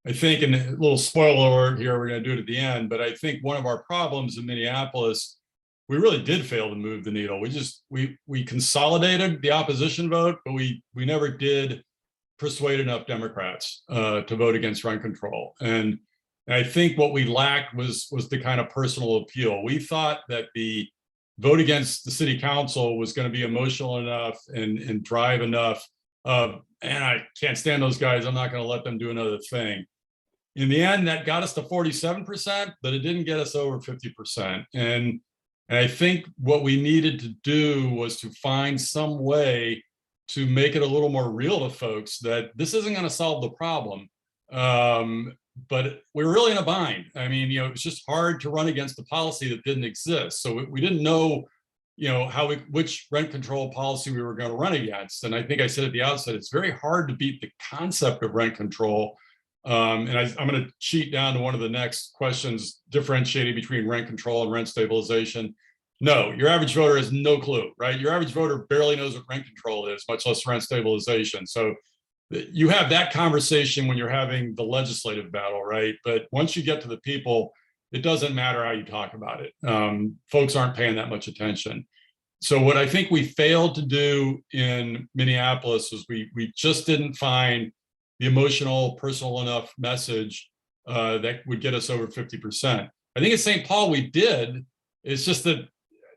I think, and a little spoiler alert here, we're going to do it at the end, but I think one of our problems in Minneapolis, we really did fail to move the needle. We consolidated the opposition vote, but we never did persuade enough Democrats to vote against rent control. And I think what we lacked was the kind of personal appeal. We thought that the vote against the city council was going to be emotional enough and drive enough of, and I can't stand those guys, I'm not going to let them do another thing. In the end, that got us to 47%, but it didn't get us over 50%. And I think what we needed to do was to find some way to make it a little more real to folks that this isn't going to solve the problem. But we're really in a bind. I mean, it was just hard to run against a policy that didn't exist. So we didn't know, which rent control policy we were going to run against. And I think I said at the outset, it's very hard to beat the concept of rent control. And I'm going to cheat down to one of the next questions, differentiating between rent control and rent stabilization. No, your average voter has no clue, right? Your average voter barely knows what rent control is, much less rent stabilization. So you have that conversation when you're having the legislative battle, right? But once you get to the people, it doesn't matter how you talk about it. Folks aren't paying that much attention. So what I think we failed to do in Minneapolis was we just didn't find the emotional, personal enough message that would get us over 50%. I think at St. Paul we did. It's just that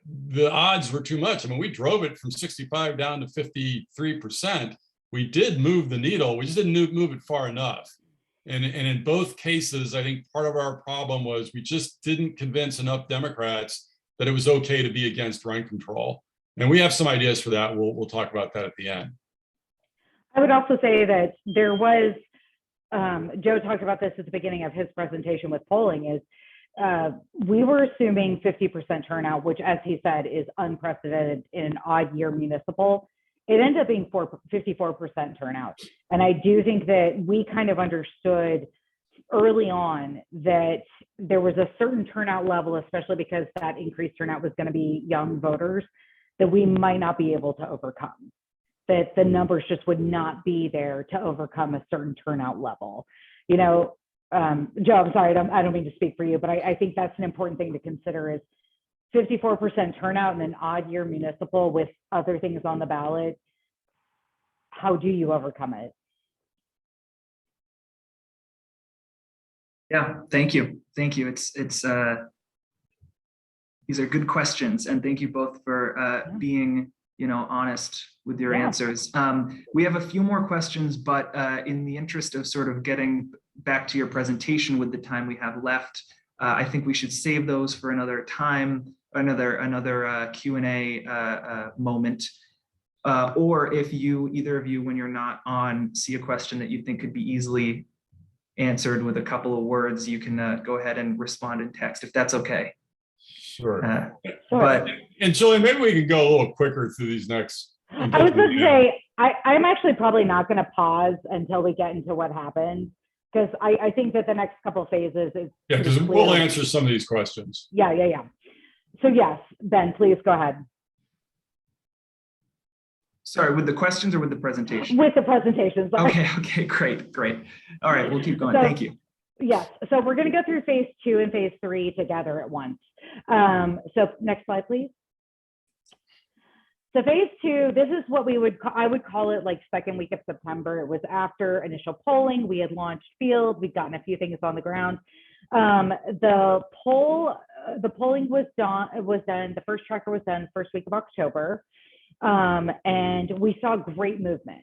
the odds were too much. I mean, we drove it from 65 down to 53%. We did move the needle. We just didn't move it far enough. And in both cases, I think part of our problem was we just didn't convince enough Democrats that it was okay to be against rent control. And we have some ideas for that. We'll talk about that at the end. I would also say that there was, Joe talked about this at the beginning of his presentation with polling, is we were assuming 50% turnout, which, as he said, is unprecedented in an odd year municipal. It ended up being 54% turnout. And I do think that we kind of understood early on that there was a certain turnout level, especially because that increased turnout was going to be young voters, that we might not be able to overcome. That the numbers just would not be there to overcome a certain turnout level. Joe, I'm sorry, I don't mean to speak for you, but I think that's an important thing to consider is 54% turnout in an odd year municipal with other things on the ballot. How do you overcome it? Yeah, thank you. Thank you. These are good questions, and thank you both for being honest with your answers. We have a few more questions, but in the interest of sort of getting back to your presentation with the time we have left, I think we should save those for another time, another Q&A moment. Or if either of you, when you're not on, see a question that you think could be easily answered with a couple of words, you can go ahead and respond in text, if that's okay. Sure. And Julie, maybe we could go a little quicker through these next. I was going to say, I'm actually probably not going to pause until we get into what happened, because I think that the next couple of phases is. Yeah, because we'll answer some of these questions. Yeah. So yes, Ben, please go ahead. Sorry, with the questions or with the presentation? With the presentation. Sorry. Okay, great. All right, we'll keep going. Thank you. Yes, so we're going to go through phase 2 and phase 3 together at once. So next slide, please. So phase 2, this is what I would call it like second week of September. It was after initial polling. We had launched field. We'd gotten a few things on the ground. The polling was done. The first tracker was done first week of October. And we saw great movement.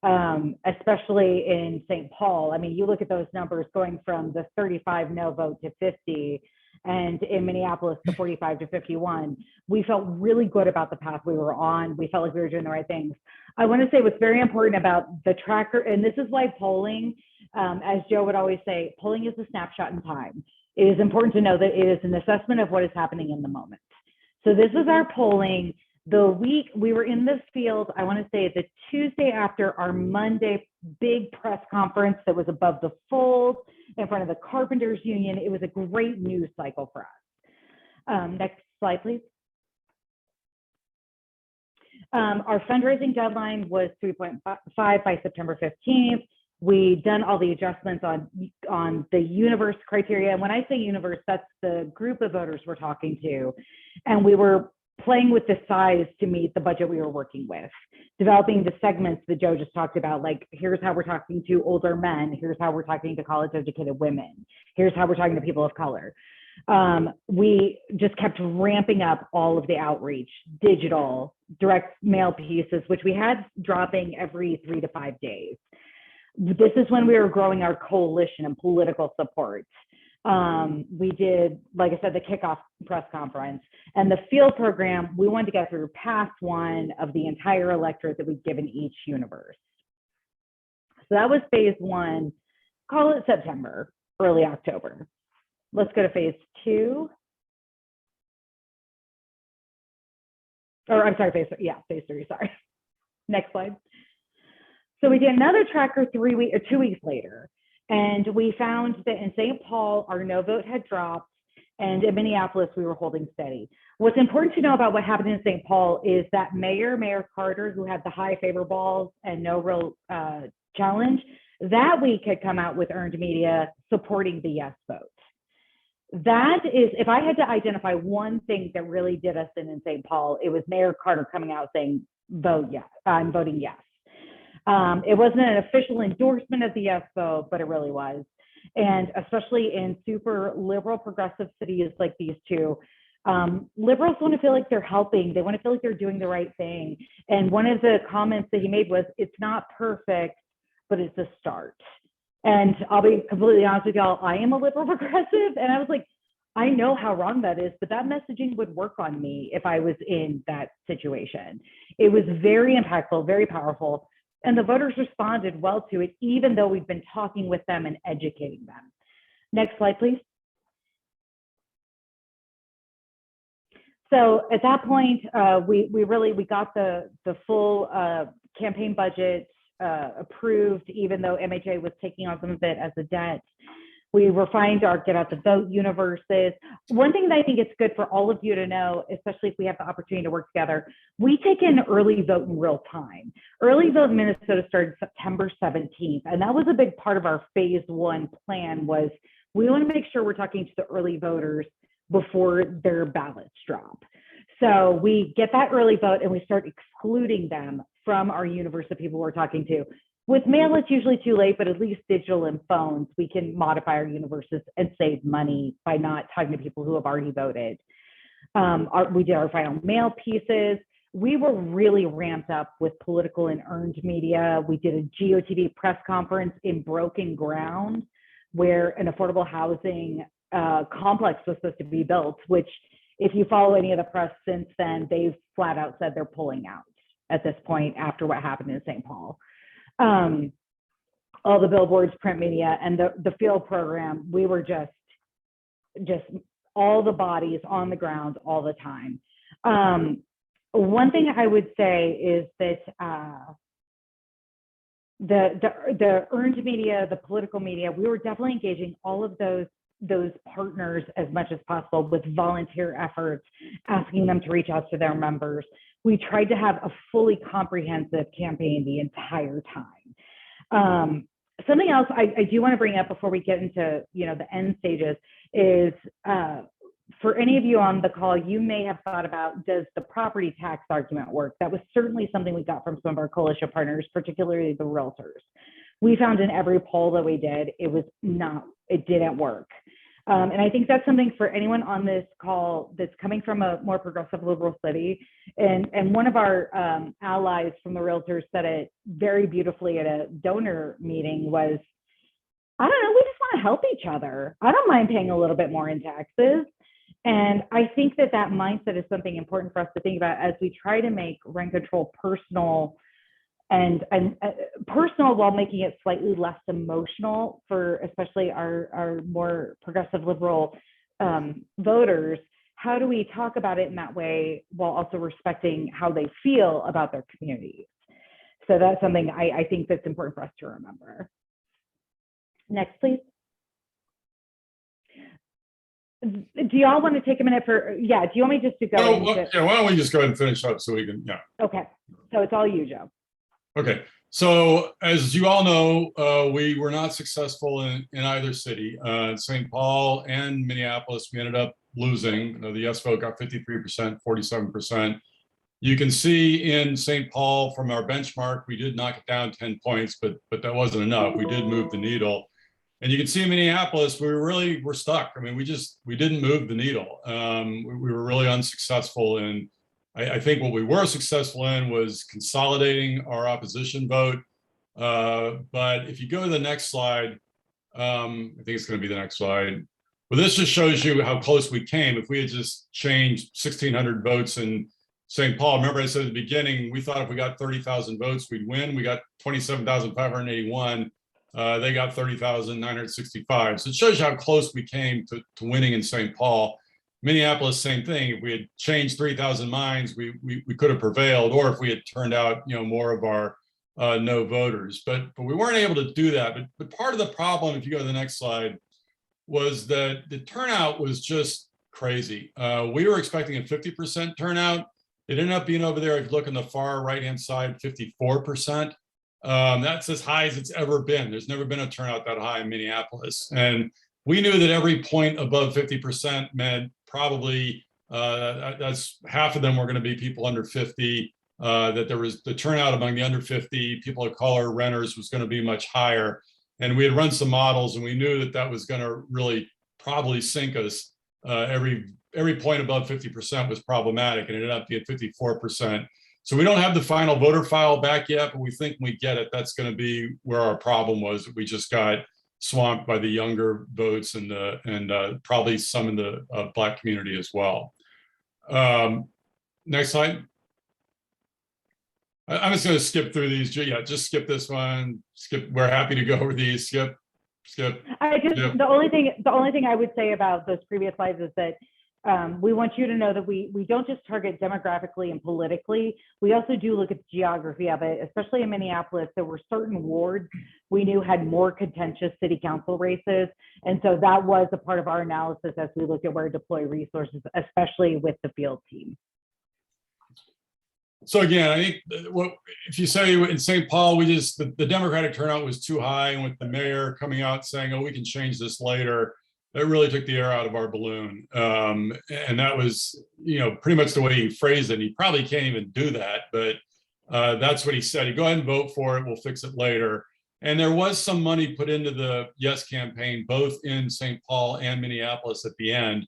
especially in St. Paul. I mean, you look at those numbers going from the 35 no vote to 50, and in Minneapolis, the 45 to 51. We felt really good about the path we were on. We felt like we were doing the right things. I want to say what's very important about the tracker, and this is why polling, as Joe would always say, polling is a snapshot in time. It is important to know that it is an assessment of what is happening in the moment. So this is our polling. The week we were in the field, I want to say the Tuesday after our Monday big press conference that was above the fold in front of the Carpenters Union. It was a great news cycle for us. Next slide, please. Our fundraising deadline was 3.5 by September 15th. We done all the adjustments on the universe criteria. And when I say universe, that's the group of voters we're talking to. And we were playing with the size to meet the budget we were working with, developing the segments that Joe just talked about, like here's how we're talking to older men, here's how we're talking to college educated women, here's how we're talking to people of color. We just kept ramping up all of the outreach, digital, direct mail pieces, which we had dropping every 3 to 5 days. This is when we were growing our coalition and political support. We did, like I said, the kickoff press conference and the field program. We wanted to get through pass one of the entire electorate that we'd given each universe. So that was phase one, call it September, early October. Let's go to phase two. Or I'm sorry, phase three, sorry. Next slide. So we did another tracker 2 weeks later. And we found that in St. Paul, our no vote had dropped, and in Minneapolis, we were holding steady. What's important to know about what happened in St. Paul is that Mayor Carter, who had the high favor balls and no real challenge, that week had come out with earned media supporting the yes vote. That is, if I had to identify one thing that really did us in St. Paul, it was Mayor Carter coming out saying, vote yes, I'm voting yes. It wasn't an official endorsement of the yes vote, but it really was. And especially in super liberal progressive cities like these two, liberals want to feel like they're helping. They want to feel like they're doing the right thing. And one of the comments that he made was, it's not perfect, but it's a start. And I'll be completely honest with y'all, I am a liberal progressive. And I was like, I know how wrong that is, but that messaging would work on me if I was in that situation. It was very impactful, very powerful. And the voters responded well to it, even though we've been talking with them and educating them. Next slide, please. So at that point, we got the full campaign budget approved, even though MHA was taking on some of it as a debt. We refined our get out the vote universes. One thing that I think it's good for all of you to know, especially if we have the opportunity to work together, we take in early vote in real time. Early vote in Minnesota started September 17th, and that was a big part of our phase one plan. Was we want to make sure we're talking to the early voters before their ballots drop. So we get that early vote and we start excluding them from our universe of people we're talking to. With mail, it's usually too late, but at least digital and phones, we can modify our universes and save money by not talking to people who have already voted. We did our final mail pieces. We were really ramped up with political and earned media. We did a GOTV press conference in broken ground where an affordable housing complex was supposed to be built, which if you follow any of the press since then, they've flat out said they're pulling out at this point after what happened in St. Paul. All the billboards, print media, and the field program, we were just all the bodies on the ground all the time. One thing I would say is that the earned media, the political media, we were definitely engaging all of those partners as much as possible with volunteer efforts, asking them to reach out to their members. We tried to have a fully comprehensive campaign the entire time. Something else I do want to bring up before we get into the end stages is for any of you on the call, you may have thought about, does the property tax argument work? That was certainly something we got from some of our coalition partners, particularly the realtors. We found in every poll that we did, it didn't work. And I think that's something for anyone on this call that's coming from a more progressive liberal city. And one of our allies from the realtors said it very beautifully at a donor meeting was, I don't know, we just want to help each other. I don't mind paying a little bit more in taxes. And I think that that mindset is something important for us to think about as we try to make rent control personal and personal while making it slightly less emotional for especially our more progressive liberal voters. How do we talk about it in that way while also respecting how they feel about their communities? So that's something I think that's important for us to remember. Next, please. Do y'all want to take a minute for, do you want me just to go? Yeah, why don't we just go ahead and finish up so we can, Okay, so it's all you, Joe. Okay, so as you all know, we were not successful in either city. St. Paul and Minneapolis, we ended up losing. The yes vote got 53%, 47%. You can see in St. Paul from our benchmark, we did knock it down 10 points, but that wasn't enough. We did move the needle. And you can see in Minneapolis, we're stuck. I mean, we didn't move the needle. We were really unsuccessful in. I think what we were successful in was consolidating our opposition vote. But if you go to the next slide, I think it's going to be the next slide. Well, this just shows you how close we came. If we had just changed 1,600 votes in St. Paul, remember I said at the beginning, we thought if we got 30,000 votes, we'd win. We got 27,581. They got 30,965. So it shows you how close we came to winning in St. Paul. Minneapolis, same thing. If we had changed 3,000 minds, we could have prevailed, or if we had turned out, more of our no voters. But we weren't able to do that. But part of the problem, if you go to the next slide, was that the turnout was just crazy. We were expecting a 50% turnout. It ended up being over there, if you look on the far right-hand side, 54%. That's as high as it's ever been. There's never been a turnout that high in Minneapolis. And we knew that every point above 50% meant probably that's half of them were going to be people under 50, that there was the turnout among the under 50 people of color renters was going to be much higher. And we had run some models and we knew that was going to really probably sink us. Every point above 50% was problematic, and it ended up being 54%. So we don't have the final voter file back yet, but we think when we get it, that's going to be where our problem was. We just got swamped by the younger votes and probably some in the Black community as well. Next slide. I'm just going to skip through these. Yeah, just skip this one. Skip. We're happy to go over these. Skip. The only thing I would say about those previous slides is that we want you to know that we don't just target demographically and politically. We also do look at the geography of it, especially in Minneapolis. There were certain wards we knew had more contentious city council races. And so that was a part of our analysis as we look at where to deploy resources, especially with the field team. So again, I think if you say in St. Paul, the Democratic turnout was too high, and with the mayor coming out saying, "Oh, we can change this later," that really took the air out of our balloon. And that was, pretty much the way he phrased it. He probably can't even do that, but that's what he said. He go ahead and vote for it. We'll fix it later. And there was some money put into the Yes campaign, both in St. Paul and Minneapolis at the end.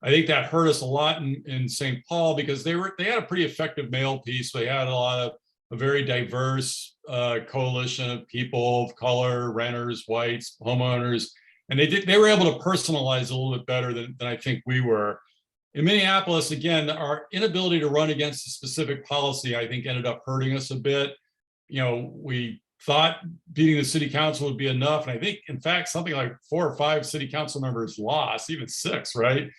I think that hurt us a lot in St. Paul because they had a pretty effective mail piece. They had a very diverse coalition of people of color, renters, whites, homeowners, and they were able to personalize a little bit better than I think we were. In Minneapolis, again, our inability to run against a specific policy, I think, ended up hurting us a bit. We thought beating the city council would be enough, and I think, in fact, something like 4 or 5 city council members lost, even 6, right?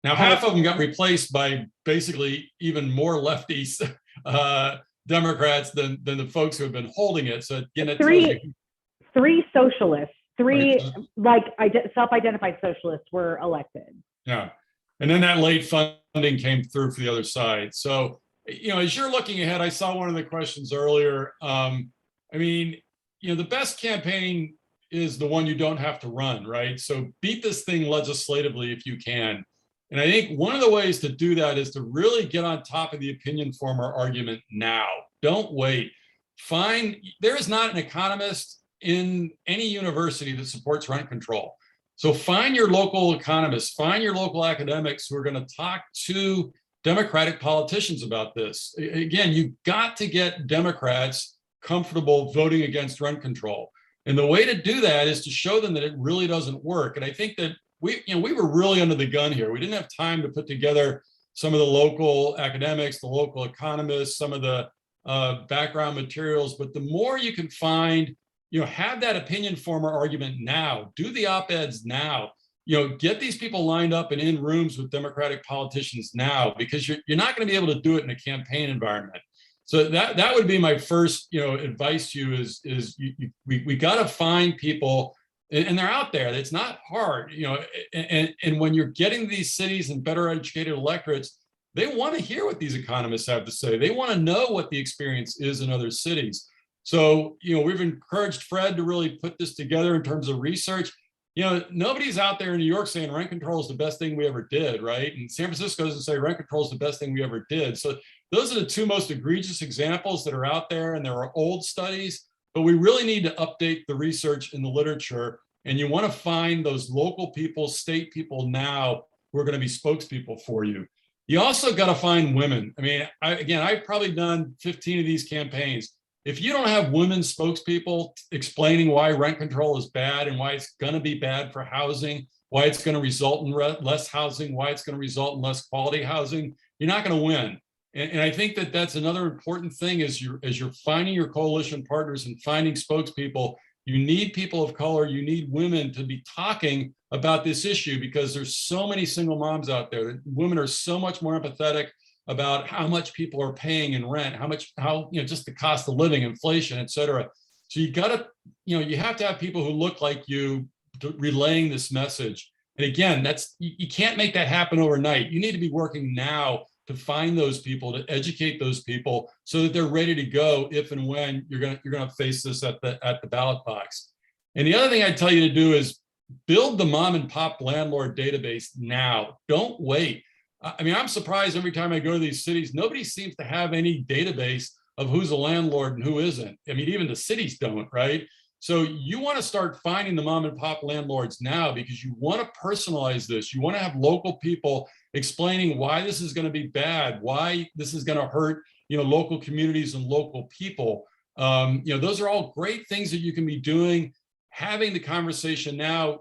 Now, half of them got replaced by basically even more lefty Democrats than the folks who have been holding it. So again, it three socialists, self-identified socialists were elected. Yeah, and then that late funding came through for the other side. So, as you're looking ahead, I saw one of the questions earlier. The best campaign is the one you don't have to run, right? So beat this thing legislatively if you can. And I think one of the ways to do that is to really get on top of the opinion former argument now. Don't wait. There is not an economist in any university that supports rent control. So find your local economists, find your local academics who are going to talk to Democratic politicians about this. Again, you've got to get Democrats comfortable voting against rent control. And the way to do that is to show them that it really doesn't work. And I think that we were really under the gun here. We didn't have time to put together some of the local academics, the local economists, some of the background materials. But the more you can find, have that opinion former argument now, do the op-eds now, get these people lined up and in rooms with Democratic politicians now, because you're not going to be able to do it in a campaign environment. So that would be my first, advice to you is we got to find people, and they're out there. It's not hard, and when you're getting these cities and better educated electorates, they want to hear what these economists have to say. They want to know what the experience is in other cities. So, we've encouraged Fred to really put this together in terms of research. Nobody's out there in New York saying rent control is the best thing we ever did, right? And San Francisco doesn't say rent control is the best thing we ever did. So those are the two most egregious examples that are out there, and there are old studies, but we really need to update the research in the literature. And you want to find those local people, state people now who are going to be spokespeople for you. You also got to find women. I mean, I've probably done 15 of these campaigns. If you don't have women spokespeople explaining why rent control is bad and why it's going to be bad for housing, why it's going to result in less housing, why it's going to result in less quality housing, you're not going to win. And I think that that's another important thing as you're finding your coalition partners and finding spokespeople. You need people of color, you need women to be talking about this issue, because there's so many single moms out there. That women are so much more empathetic about how much people are paying in rent, just the cost of living, inflation, et cetera. So you have to have people who look like you relaying this message. And again, you can't make that happen overnight. You need to be working now to find those people, to educate those people so that they're ready to go if and when you're gonna face this at the ballot box. And the other thing I'd tell you to do is build the mom and pop landlord database now. Don't wait. I mean, I'm surprised every time I go to these cities, nobody seems to have any database of who's a landlord and who isn't. I mean, even the cities don't, right? So you want to start finding the mom and pop landlords now, because you want to personalize this. You want to have local people explaining why this is going to be bad, why this is going to hurt, local communities and local people. Those are all great things that you can be doing. Having the conversation now.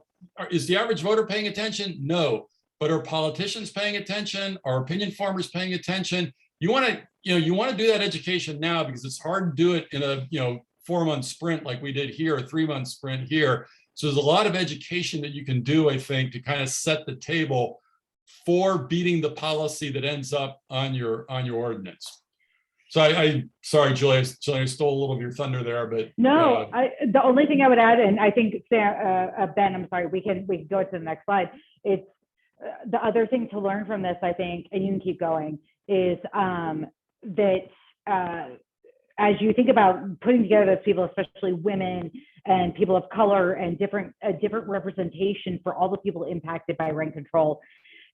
Is the average voter paying attention? No. But are politicians paying attention? Are opinion farmers paying attention? You want to do that education now, because it's hard to do it in a 4-month sprint like we did here, a 3-month sprint here. So there's a lot of education that you can do, I think, to kind of set the table for beating the policy that ends up on your ordinance. So sorry, Julie, I stole a little of your thunder there, but no, the only thing I would add, and I think Ben, I'm sorry, we can go to the next slide. It's the other thing to learn from this, I think, and you can keep going, is that as you think about putting together those people, especially women and people of color, and different representation for all the people impacted by rent control,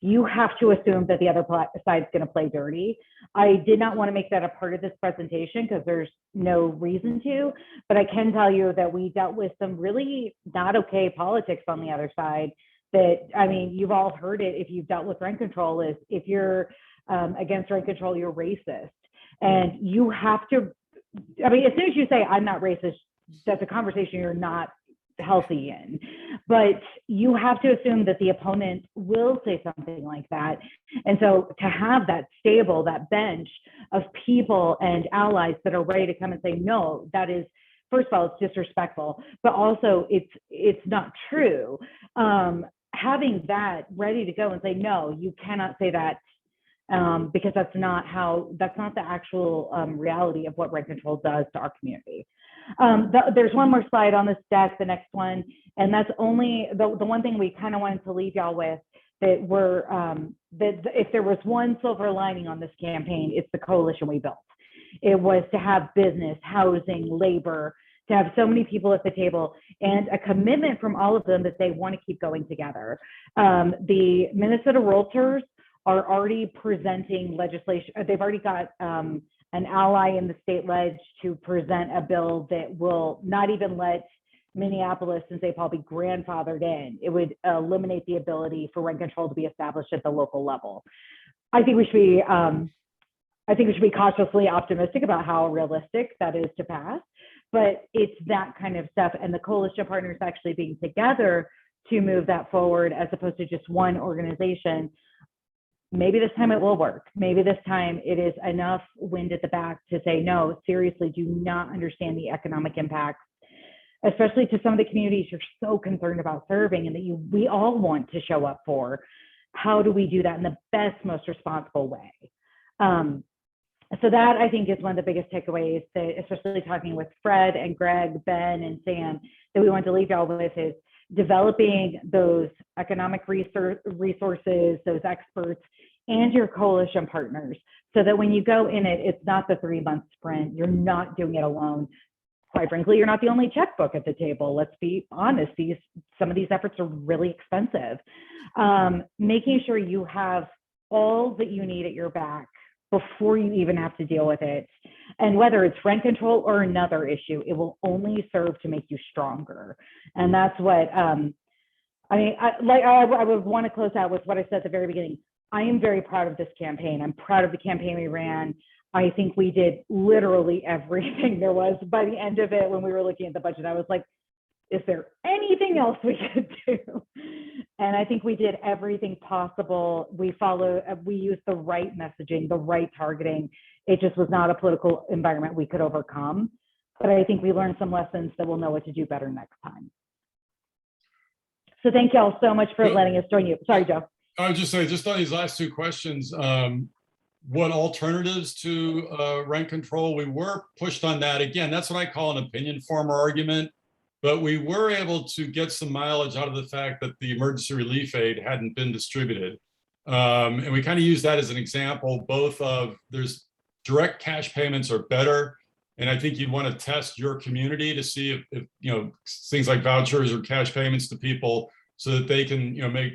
you have to assume that the other side is going to play dirty. I did not want to make that a part of this presentation because there's no reason to, but I can tell you that we dealt with some really not okay politics on the other side. That, I mean, you've all heard it if you've dealt with rent control, is if you're against rent control, you're racist. And you have to, I mean, as soon as you say, I'm not racist, that's a conversation you're not healthy in. But you have to assume that the opponent will say something like that. And so to have that stable, that bench of people and allies that are ready to come and say, no, that is, first of all, it's disrespectful, but also it's not true. Having that ready to go and say, no, you cannot say that, because that's not the actual reality of what rent control does to our community. There's one more slide on this deck, the next one, and that's only the one thing we kind of wanted to leave y'all with, that we're that if there was one silver lining on this campaign, it's the coalition we built. It was to have business, housing, labor, to have so many people at the table, and a commitment from all of them that they want to keep going together. The Minnesota Realtors are already presenting legislation. They've already got an ally in the state ledge to present a bill that will not even let Minneapolis and St. Paul be grandfathered in. It would eliminate the ability for rent control to be established at the local level. I think we should be cautiously optimistic about how realistic that is to pass, but it's that kind of stuff, and the coalition partners actually being together to move that forward as opposed to just one organization. Maybe this time it will work. Maybe this time it is enough wind at the back to say, no, seriously, do not understand the economic impacts, especially to some of the communities you're so concerned about serving and that we all want to show up for. How do we do that in the best, most responsible way? So that, I think, is one of the biggest takeaways, that, especially talking with Fred and Greg, Ben, and Sam, that we want to leave y'all with is developing those economic resources, those experts, and your coalition partners, so that when you go in it, it's not the 3-month sprint. You're not doing it alone. Quite frankly, you're not the only checkbook at the table. Let's be honest. Some of these efforts are really expensive. Making sure you have all that you need at your back before you even have to deal with it. And whether it's rent control or another issue, it will only serve to make you stronger. And that's what, I would want to close out with what I said at the very beginning. I am very proud of this campaign. I'm proud of the campaign we ran. I think we did literally everything there was. By the end of it, when we were looking at the budget, I was like, is there anything else we could do? And I think we did everything possible. We used the right messaging, the right targeting. It just was not a political environment we could overcome. But I think we learned some lessons that we'll know what to do better next time. So thank y'all so much for letting us join you. Sorry, Joe. I would just say, just on these last 2 questions, what alternatives to rent control? We were pushed on that. Again, that's what I call an opinion former argument. But we were able to get some mileage out of the fact that the emergency relief aid hadn't been distributed. And we kind of use that as an example, both of there's direct cash payments are better. And I think you'd want to test your community to see if things like vouchers or cash payments to people so that they can, make,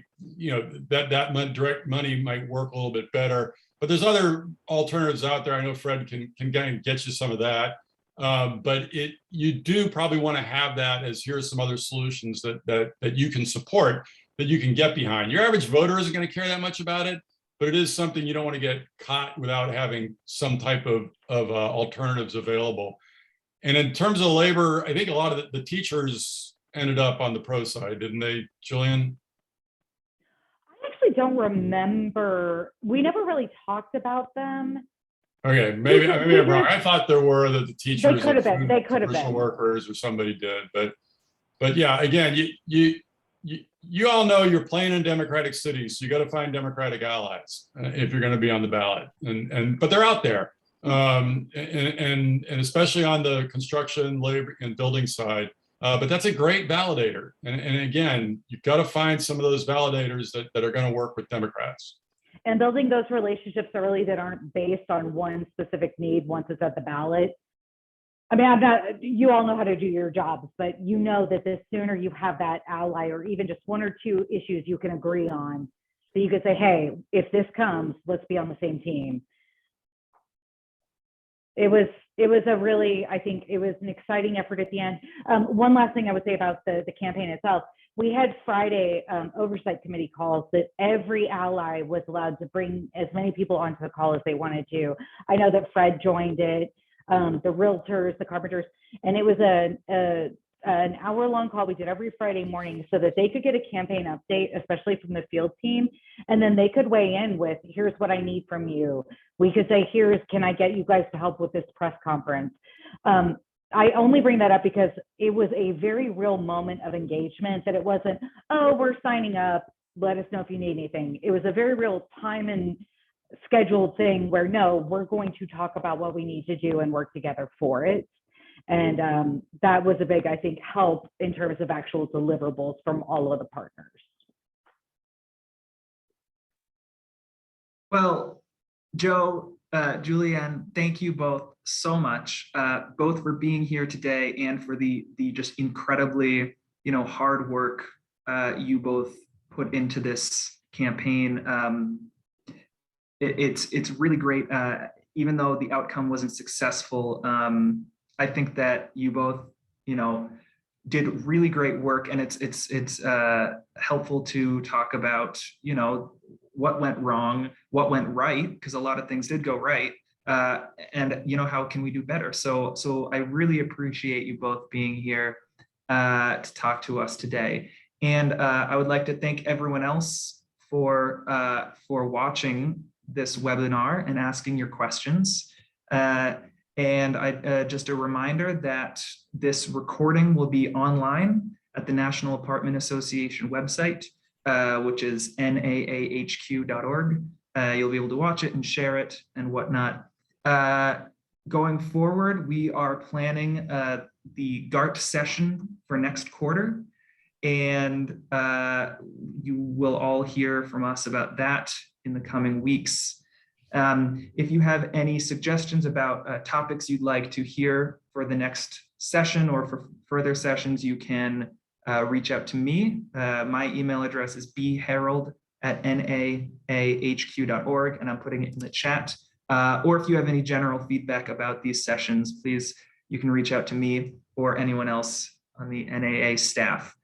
that direct money might work a little bit better. But there's other alternatives out there. I know Fred can get you some of that. But you do probably want to have that as here's some other solutions that you can support, that you can get behind. Your average voter isn't going to care that much about it, but it is something you don't want to get caught without having some type of alternatives available. And in terms of labor, I think a lot of the teachers ended up on the pro side, didn't they, Jillian? I actually don't remember. We never really talked about them. Okay, maybe I'm wrong. I thought there were the teachers, they could have been. They could have commercial been. workers, or somebody did, but yeah. Again, you all know you're playing in democratic cities, so you got to find democratic allies if you're going to be on the ballot, but they're out there, and especially on the construction, labor, and building side. But that's a great validator, and again, you've got to find some of those validators that are going to work with Democrats. And building those relationships early that aren't based on one specific need once it's at the ballot. I mean, you all know how to do your jobs, but you know that the sooner you have that ally, or even just 1 or 2 issues you can agree on, that you could say, hey, if this comes, let's be on the same team. It was a really, I think it was an exciting effort at the end. One last thing I would say about the campaign itself. We had Friday oversight committee calls that every ally was allowed to bring as many people onto the call as they wanted to. I know that Fred joined it, the realtors, the carpenters, and it was an hour-long call we did every Friday morning so that they could get a campaign update, especially from the field team, and then they could weigh in with, here's what I need from you. We could say, can I get you guys to help with this press conference? I only bring that up because it was a very real moment of engagement, that it wasn't, oh, we're signing up, let us know if you need anything. It was a very real time and scheduled thing where, no, we're going to talk about what we need to do and work together for it. And that was a big, I think, help in terms of actual deliverables from all of the partners. Well, Joe, Julianne, thank you both so much, both for being here today and for the just incredibly, hard work you both put into this campaign. It's really great, even though the outcome wasn't successful. I think that you both, did really great work, and it's helpful to talk about, you know, what went wrong, what went right, because a lot of things did go right, and you know, how can we do better? So I really appreciate you both being here to talk to us today, and I would like to thank everyone else for watching this webinar and asking your questions. And just a reminder that this recording will be online at the National Apartment Association website, which is naahq.org. You'll be able to watch it and share it and whatnot. Going forward, we are planning the GART session for next quarter, and you will all hear from us about that in the coming weeks. If you have any suggestions about topics you'd like to hear for the next session or for further sessions, you can reach out to me. My email address is bharold@naahq.org, and I'm putting it in the chat. Or if you have any general feedback about these sessions, please, you can reach out to me or anyone else on the NAA staff.